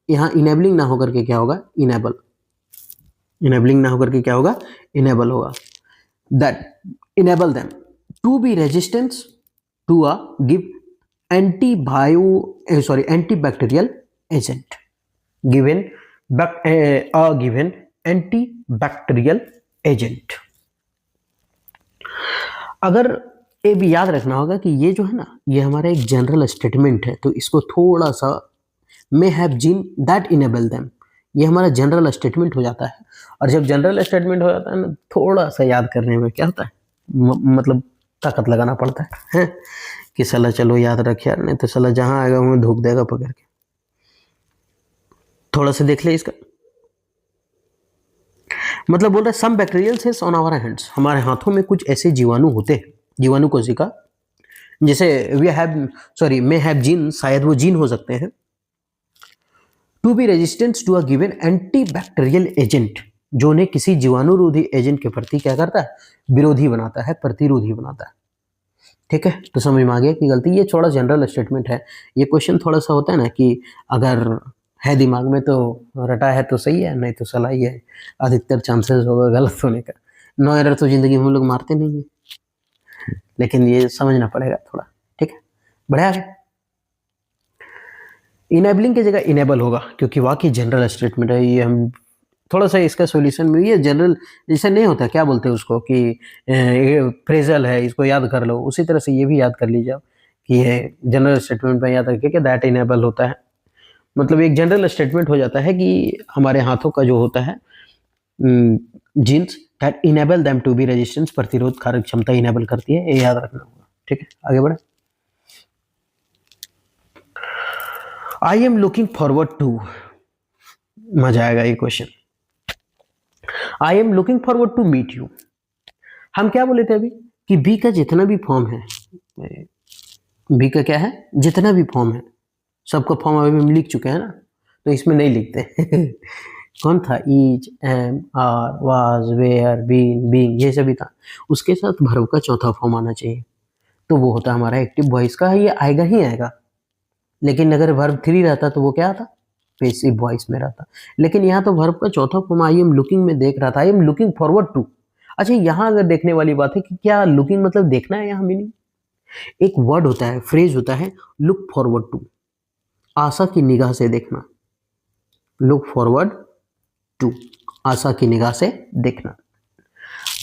यहाँ इनेबलिंग ना होकर के क्या होगा, इनेबल, इनेबलिंग ना होकर के क्या होगा, इनेबल होगा। That enable them to be resistance to a give antibacterial agent, given given antibacterial agent. अगर ये भी याद रखना होगा कि ये जो है ना, ये हमारा एक जनरल स्टेटमेंट है, तो इसको थोड़ा सा, मे have gene that enable them, ये हमारा जनरल स्टेटमेंट हो जाता है। और जब जनरल स्टेटमेंट हो जाता है ना, थोड़ा सा याद करने में क्या होता है, मतलब ताकत लगाना पड़ता है कि साला चलो याद रख यार, नहीं तो साला जहां आएगा वहां धोख देगा पकड़ के। थोड़ा सा देख ले इसका मतलब, बोल रहा है some bacterial cells on our hands, हमारे हाथों में कुछ ऐसे जीवाणु होते हैं, जीवाणु कोशिका, जैसे we have, sorry, may have gene, शायद वो जीन हो सकते हैं। To be resistance to a given antibacterial agent, जो उन्हें किसी जीवाणुरोधी एजेंट के प्रति क्या करता है, विरोधी बनाता है, प्रतिरोधी बनाता है। ठीक है, तो समझ में आ गया कि गलती, ये थोड़ा जनरल स्टेटमेंट है। ये क्वेश्चन थोड़ा सा होता है ना कि अगर है दिमाग में तो रटा है तो सही है, नहीं तो सलाह ही है, अधिकतर चांसेस होगा गलत होने का। नो एरर तो जिंदगी में हम लोग मारते नहीं है, लेकिन ये समझना पड़ेगा थोड़ा। ठीक है, बढ़िया है। इनेबलिंग की जगह इनेबल होगा, क्योंकि वाकई जनरल स्टेटमेंट है। ये हम थोड़ा सा इसका सॉल्यूशन में, ये जनरल जैसे नहीं होता, क्या बोलते हैं उसको कि फ्रेजल है, इसको याद कर लो, उसी तरह से ये भी याद कर लीजिए कि ये जनरल स्टेटमेंट में याद रखिए कि दैट इनेबल होता है, मतलब एक जनरल स्टेटमेंट हो जाता है कि हमारे हाथों का जो होता है genes, that enable them to be resistance, प्रतिरोध कारक क्षमता इनेबल करती है, ये याद रखना होगा। ठीक है, आगे बढ़े। I am looking forward to, मजा आएगा ये question. I am looking forward to meet you, हम क्या बोले थे अभी कि बी का जितना भी फॉर्म है, बी का क्या है, जितना भी फॉर्म है, सबका फॉर्म अभी हम लिख चुके हैं ना, तो इसमें नहीं लिखते कौन था, is, am, are, was, were, been, being, ये सभी था। उसके साथ वर्ब का चौथा फॉर्म आना चाहिए, तो वो होता हमारा एक्टिव वॉइस का, ये आएगा ही आएगा। लेकिन अगर वर्ब 3 रहता तो वो क्या आता, पैसिव वॉइस में रहता। लेकिन यहाँ तो वर्ब का चौथा फॉर्म आई एम लुकिंग में देख रहा था, I am looking forward to, अच्छा, यहाँ अगर देखने वाली बात है कि क्या लुकिंग मतलब देखना है यहाँ मीनिंग। एक वर्ड होता है, फ्रेज होता है, लुक फॉरवर्ड टू, आशा की निगाह से देखना। लुक फॉरवर्ड टू, आशा की निगाह से देखना।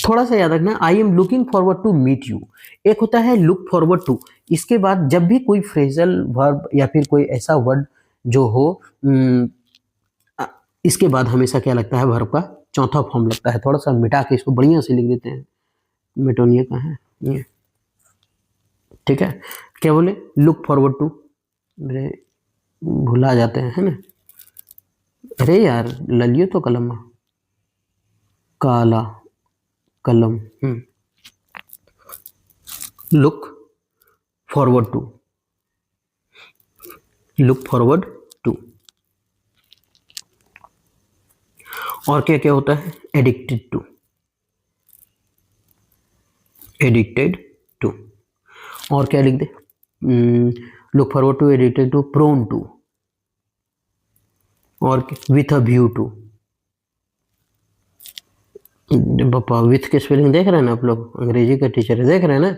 थोड़ा सा याद रखना, I am looking forward to meet you. एक होता है लुक फॉरवर्ड टू, इसके बाद जब भी कोई फ्रेजल वर्ब या फिर कोई ऐसा वर्ड जो हो, इसके बाद हमेशा क्या लगता है, वर्ब का चौथा फॉर्म लगता है। थोड़ा सा मिटा के इसको बढ़िया से लिख देते हैं, मेटोनिया का है ये, ठीक है। क्या बोले, लुक फॉरवर्ड टू, अरे भुला जाते हैं, है ना। अरे यार ललियो तो कलम, काला कलम, look forward to, look forward to. और क्या क्या होता है, एडिक्टेड टू, एडिक्टेड टू। और क्या लिख दे, look forward to, addicted to, prone to, और विथ अ व्यू टू। पापा विथ के स्पेलिंग देख रहे हैं ना आप लोग, अंग्रेजी का टीचर है, देख रहे हैं ना।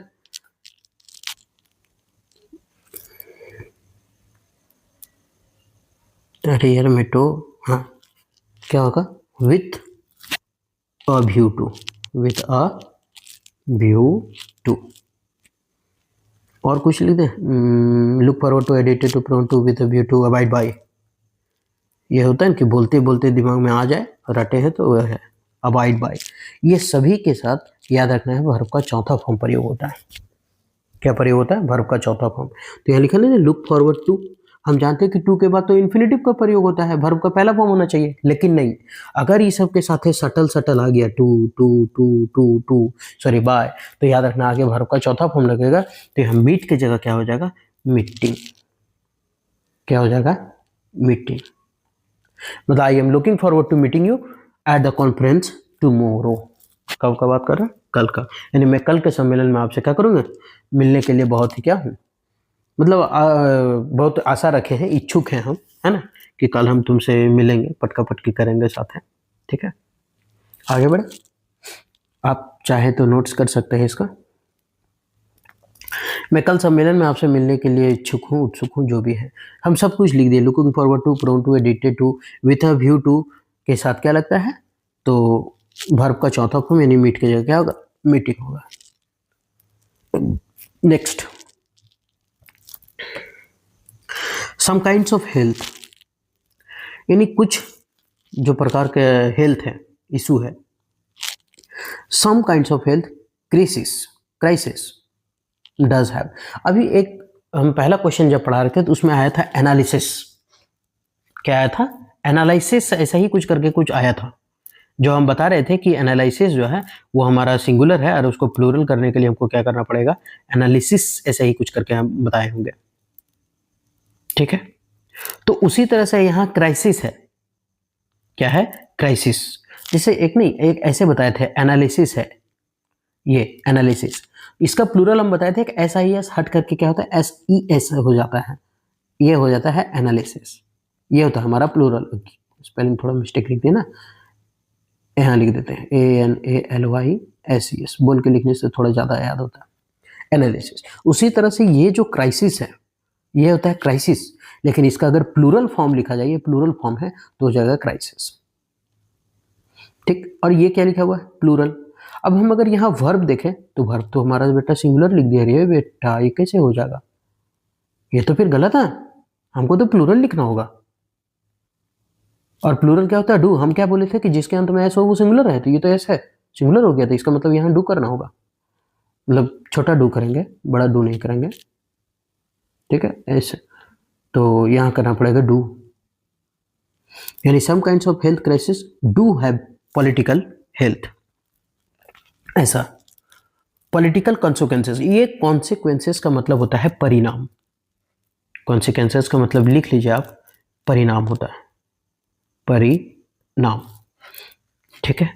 अरे यार मेटो, हाँ क्या होगा, with a view to, with a view to. और कुछ लिख दे, look forward to, edited to, prone to, with a view to, abide by. ये होता है कि बोलते बोलते दिमाग में आ जाए, रटे हैं तो वह है अबाइड बाय। ये सभी के साथ याद रखना है, वर्ब का चौथा फॉर्म प्रयोग होता है। क्या प्रयोग होता है, वर्ब का चौथा फॉर्म। तो यहाँ लिखा ना लुक फॉरवर्ड टू, हम जानते हैं कि टू के बाद तो इन्फिनेटिव का प्रयोग होता है, वर्ब का पहला फॉर्म होना चाहिए, लेकिन नहीं, अगर ये सब के साथ सटल सटल आ गया, to to to to to sorry bye, तो याद रखना आगे वर्ब का चौथा फॉर्म लगेगा। तो यहाँ मीट की जगह क्या हो जाएगा, मीटिंग। क्या हो जाएगा, मीटिंग। मतलब I am looking forward to meeting you at the conference tomorrow. कब का बात कर रहा है, कल का, यानी मैं कल के सम्मेलन में आपसे क्या करूँगा, मिलने के लिए बहुत ही क्या हूँ, मतलब बहुत आशा रखे हैं, इच्छुक हैं हम, है ना, कि कल हम तुमसे मिलेंगे, पटका पटकी करेंगे साथ है, ठीक है। आगे बढ़े, आप चाहे तो नोट्स कर सकते हैं इसका। मैं कल सम्मेलन में आपसे मिलने के लिए इच्छुक हूँ, उत्सुक हूँ, जो भी है, हम सब कुछ लिख दिए। Looking forward to, prone to, edited to, with a view to के साथ क्या लगता है, तो वर्ब का चौथा फॉर्म यानी मीट की जगह क्या होगा, मीटिंग होगा। Next, some kinds of health, यानी कुछ जो प्रकार के हेल्थ है, इशू है। Some kinds of health crisis, crisis does have. अभी एक हम पहला क्वेश्चन जब पढ़ा रहे थे तो उसमें आया था एनालिसिस। क्या आया था, एनालिसिस, ऐसा ही कुछ करके कुछ आया था, जो हम बता रहे थे कि एनालिसिस जो है वो हमारा सिंगुलर है और उसको प्लूरल करने के लिए हमको क्या करना पड़ेगा, एनालिसिस, ऐसा ही कुछ करके हम बताए होंगे, ठीक है। तो उसी तरह से यहाँ क्राइसिस है, क्या है, क्राइसिस। जैसे एक नहीं, एक ऐसे बताए थे, एनालिसिस है ये, एनालिसिस, इसका प्लूरल हम बताए थे कि SIS हट करके क्या होता है, SES हो जाता है, ये हो जाता है एनालिसिस, ये होता है हमारा प्लूरल। स्पेलिंग थोड़ा मिस्टेक लिख दिया ना, यहाँ लिख देते हैं ANALYSES, बोल के लिखने से थोड़ा ज़्यादा याद होता है, एनालिसिस। उसी तरह से ये जो क्राइसिस है ये होता है क्राइसिस, लेकिन इसका अगर प्लूरल फॉर्म लिखा जाए, ये प्लूरल फॉर्म है तो हो जाएगा क्राइसिस, ठीक। और ये क्या लिखा हुआ है, प्लूरल। अब हम अगर यहाँ वर्ब देखें तो वर्ब तो हमारा बेटा सिंगुलर लिख दिया, रे बेटा ये कैसे हो जाएगा, ये तो फिर गलत है, हमको तो प्लूरल लिखना होगा। और प्लूरल क्या होता है, डू। हम क्या बोले थे कि जिसके अंत में एस हो वो सिंगुलर है, तो ये तो एस है, सिंगुलर हो गया, तो इसका मतलब यहाँ डू करना होगा, मतलब छोटा डू करेंगे, बड़ा डू नहीं करेंगे, ठीक है, ऐसे। तो यहाँ करना पड़ेगा डू, यानी some kinds of health crisis do have political health, ऐसा। पॉलिटिकल कॉन्सिक्वेंसेस, ये कॉन्सिक्वेंसेस का मतलब होता है परिणाम, कॉन्सिक्वेंसेस का मतलब लिख लीजिए आप, परिणाम होता है, परिणाम, ठीक है।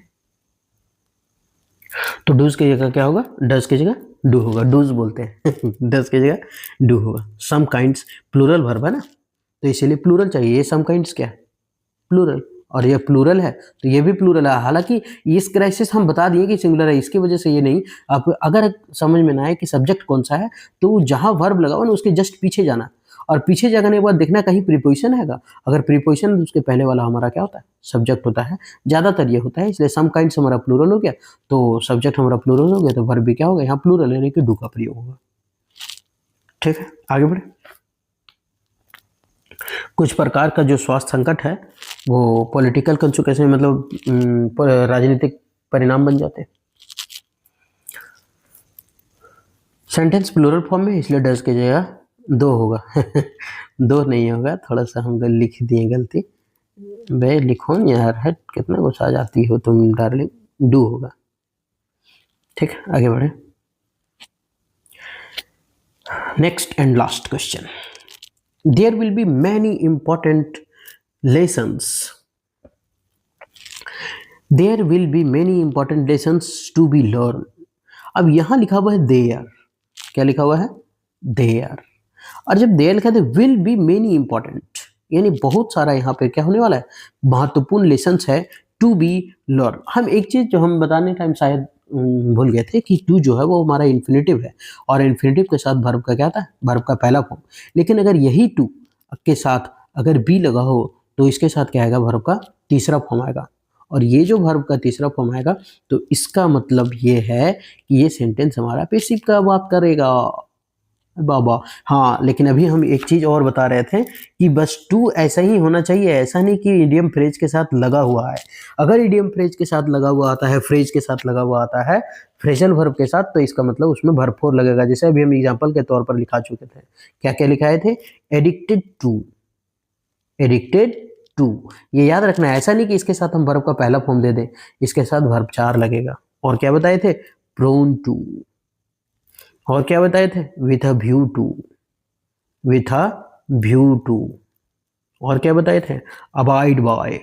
तो डूज की जगह क्या होगा, डज की जगह डू होगा, डूज बोलते हैं डज की जगह डू होगा। सम काइंड्स प्लूरल वर्ब है ना, तो इसीलिए प्लूरल चाहिए, ये सम काइंड्स क्या है, प्लूरल, और ये प्लूरल है तो ये भी प्लूरल है। हालांकि इस क्राइसिस हम बता दिए कि सिंगुलर है, इसकी वजह से ये नहीं। आप अगर समझ में ना आए कि सब्जेक्ट कौन सा है तो जहाँ वर्ब लगा हुआ ना उसके जस्ट पीछे जाना, और पीछे जाने के बाद देखना कहीं प्रीपोजिशन हैगा। अगर प्रीपोजिशन उसके पहले वाला हमारा क्या होता है, सब्जेक्ट होता है, ज़्यादातर ये होता है। इसलिए सम काइंड्स हमारा प्लूरल हो गया तो सब्जेक्ट हमारा प्लूरल हो गया तो वर्ब भी क्या होगा, यहाँ प्लूरल यानी कि डू का प्रयोग होगा। ठीक है, आगे बढ़े। कुछ प्रकार का जो स्वास्थ्य संकट है वो पॉलिटिकल कंसिक्वेंस मतलब राजनीतिक परिणाम बन जाते हैं। सेंटेंस प्लूरल फॉर्म में इसलिए डज की जगह दो होगा दो नहीं होगा, थोड़ा सा हम लिख दिए गलती। बे लिखो यार, है कितना गुस्सा जाती हो तुम डार्लिंग, डू होगा। ठीक है, आगे बढ़े। Next and last question, there will be many important lessons, there will be many important lessons to be learn. अब यहां लिखा हुआ है देयर, क्या लिखा हुआ है, देयर, और जब देयर लिखा है विल बी मेनी इंपॉर्टेंट, यानी बहुत सारा यहाँ पे क्या होने वाला है, महत्वपूर्ण लेसन्स है टू बी लर्न। हम एक चीज जो हम बताने टाइम शायद भूल गए थे कि टू जो है वो हमारा इन्फिनेटिव है, और इन्फिनेटिव के साथ वर्ब का क्या था, वर्ब का पहला फॉर्म। लेकिन अगर यही टू के साथ अगर बी लगा हो तो इसके साथ क्या आएगा, वर्ब का तीसरा फॉर्म आएगा, और ये जो वर्ब का तीसरा फॉर्म आएगा तो इसका मतलब ये है कि ये सेंटेंस हमारा पैसिव का बात करेगा बाबा। हाँ, लेकिन अभी हम एक चीज और बता रहे थे कि बस टू ऐसा ही होना चाहिए, ऐसा नहीं कि इडियम फ्रेज के साथ लगा हुआ है। अगर इडियम फ्रेज के साथ लगा हुआ आता है, फ्रेज के साथ लगा हुआ आता है, फ्रेजल वर्ब के साथ, तो इसका मतलब उसमें वर्ब फोर लगेगा। जैसे अभी हम एग्जांपल के तौर पर लिखा चुके थे, क्या क्या लिखाए थे, एडिक्टेड टू, एडिक्टेड टू। ये याद रखना है, ऐसा नहीं कि इसके साथ हम वर्ब का पहला फॉर्म दे दें, इसके साथ वर्ब चार लगेगा। और क्या बताए थे, प्रोन टू, और क्या बताए थे, with a view to, with a view to, और क्या बताए थे, अवॉइड बाय,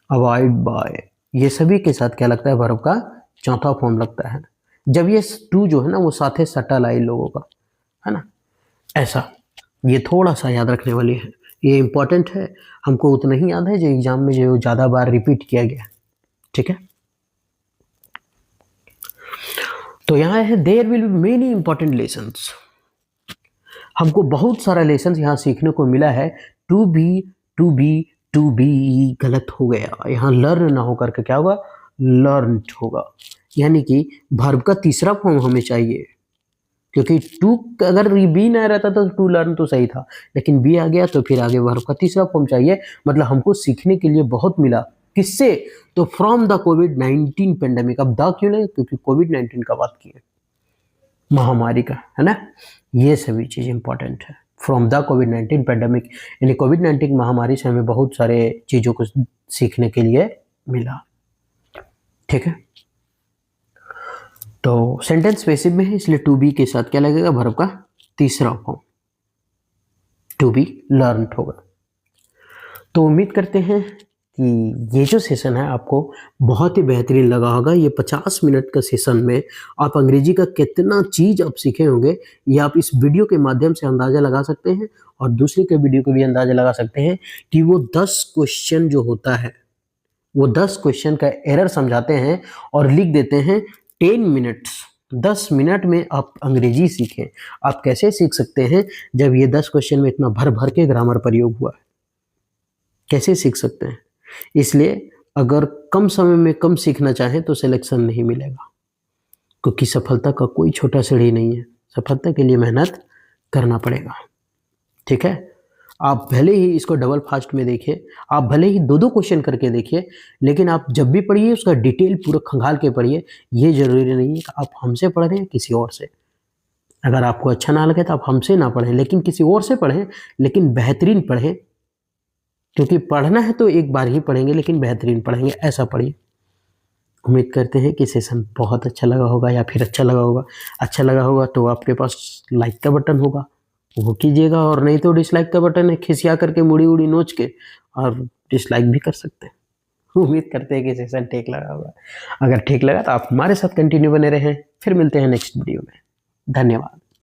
अवॉइड बाय। ये सभी के साथ क्या लगता है, वर्ब का चौथा फॉर्म लगता है जब ये टू जो है ना वो साथे सटल आई लोगों का, है ना, ऐसा। ये थोड़ा सा याद रखने वाली है, ये इंपॉर्टेंट है, हमको उतना ही याद है जो एग्जाम में जो ज़्यादा बार रिपीट किया गया। ठीक है, तो यहाँ है there will be many important lessons. हमको बहुत सारा लेसन्स यहाँ सीखने को मिला है। To be, to be, to be गलत हो गया, यहाँ लर्न ना होकर के क्या होगा, लर्नड होगा। यानी कि वर्ब का तीसरा फॉर्म हमें चाहिए, क्योंकि टू अगर बी ना रहता तो टू लर्न तो सही था, लेकिन बी आ गया तो फिर आगे वर्ब का तीसरा फॉर्म चाहिए। मतलब हमको सीखने के लिए बहुत मिला, किससे, तो फ्रॉम द कोविड-19 पेंडेमिक। अब द क्यों नहीं, क्योंकि कोविड-19 का बात की है, महामारी का, है ना। ये सभी चीज इंपॉर्टेंट है, फ्रॉम द कोविड-19 पेंडेमिक, यानी कोविड-19 महामारी से हमें बहुत सारे चीजों को सीखने के लिए मिला। ठीक है, तो सेंटेंस पैसिव में है इसलिए टू बी के साथ क्या लगेगा, वर्ब का तीसरा फॉर्म, टू बी लर्न होगा। तो उम्मीद करते हैं कि ये जो सेशन है आपको बहुत ही बेहतरीन लगा होगा। ये 50 मिनट का सेशन में आप अंग्रेजी का कितना चीज़ आप सीखे होंगे ये आप इस वीडियो के माध्यम से अंदाज़ा लगा सकते हैं, और दूसरे के वीडियो को भी अंदाज़ा लगा सकते हैं कि वो 10 क्वेश्चन जो होता है, वो 10 क्वेश्चन का एरर समझाते हैं और लिख देते हैं 10 मिनट्स, 10 मिनट में आप अंग्रेजी सीखें। आप कैसे सीख सकते हैं जब ये 10 क्वेश्चन में इतना भर भर के ग्रामर प्रयोग हुआ है, कैसे सीख सकते हैं। इसलिए अगर कम समय में कम सीखना चाहें तो सिलेक्शन नहीं मिलेगा, क्योंकि सफलता का कोई छोटा सीढ़ी नहीं है, सफलता के लिए मेहनत करना पड़ेगा। ठीक है, आप भले ही इसको डबल फास्ट में देखिए, आप भले ही दो दो क्वेश्चन करके देखिए, लेकिन आप जब भी पढ़िए उसका डिटेल पूरा खंगाल के पढ़िए। ये जरूरी नहीं है कि आप हमसे पढ़ रहे हैं किसी और से। अगर आपको अच्छा ना लगे तो आप हमसे ना पढ़ें, लेकिन किसी और से पढ़ें, लेकिन बेहतरीन पढ़ें, क्योंकि पढ़ना है तो एक बार ही पढ़ेंगे, लेकिन बेहतरीन पढ़ेंगे, ऐसा पढ़िए। उम्मीद करते हैं कि सेशन बहुत अच्छा लगा होगा, या फिर अच्छा लगा होगा। अच्छा लगा होगा तो आपके पास लाइक का बटन होगा, वो कीजिएगा, और नहीं तो डिसलाइक का बटन है, खिसिया करके मुड़ी उड़ी नोच के और डिसलाइक भी कर सकते हैं। उम्मीद करते हैं कि सेशन ठीक लगा होगा। अगर ठीक लगा तो आप हमारे साथ कंटिन्यू बने रहें। फिर मिलते हैं नेक्स्ट वीडियो में। धन्यवाद।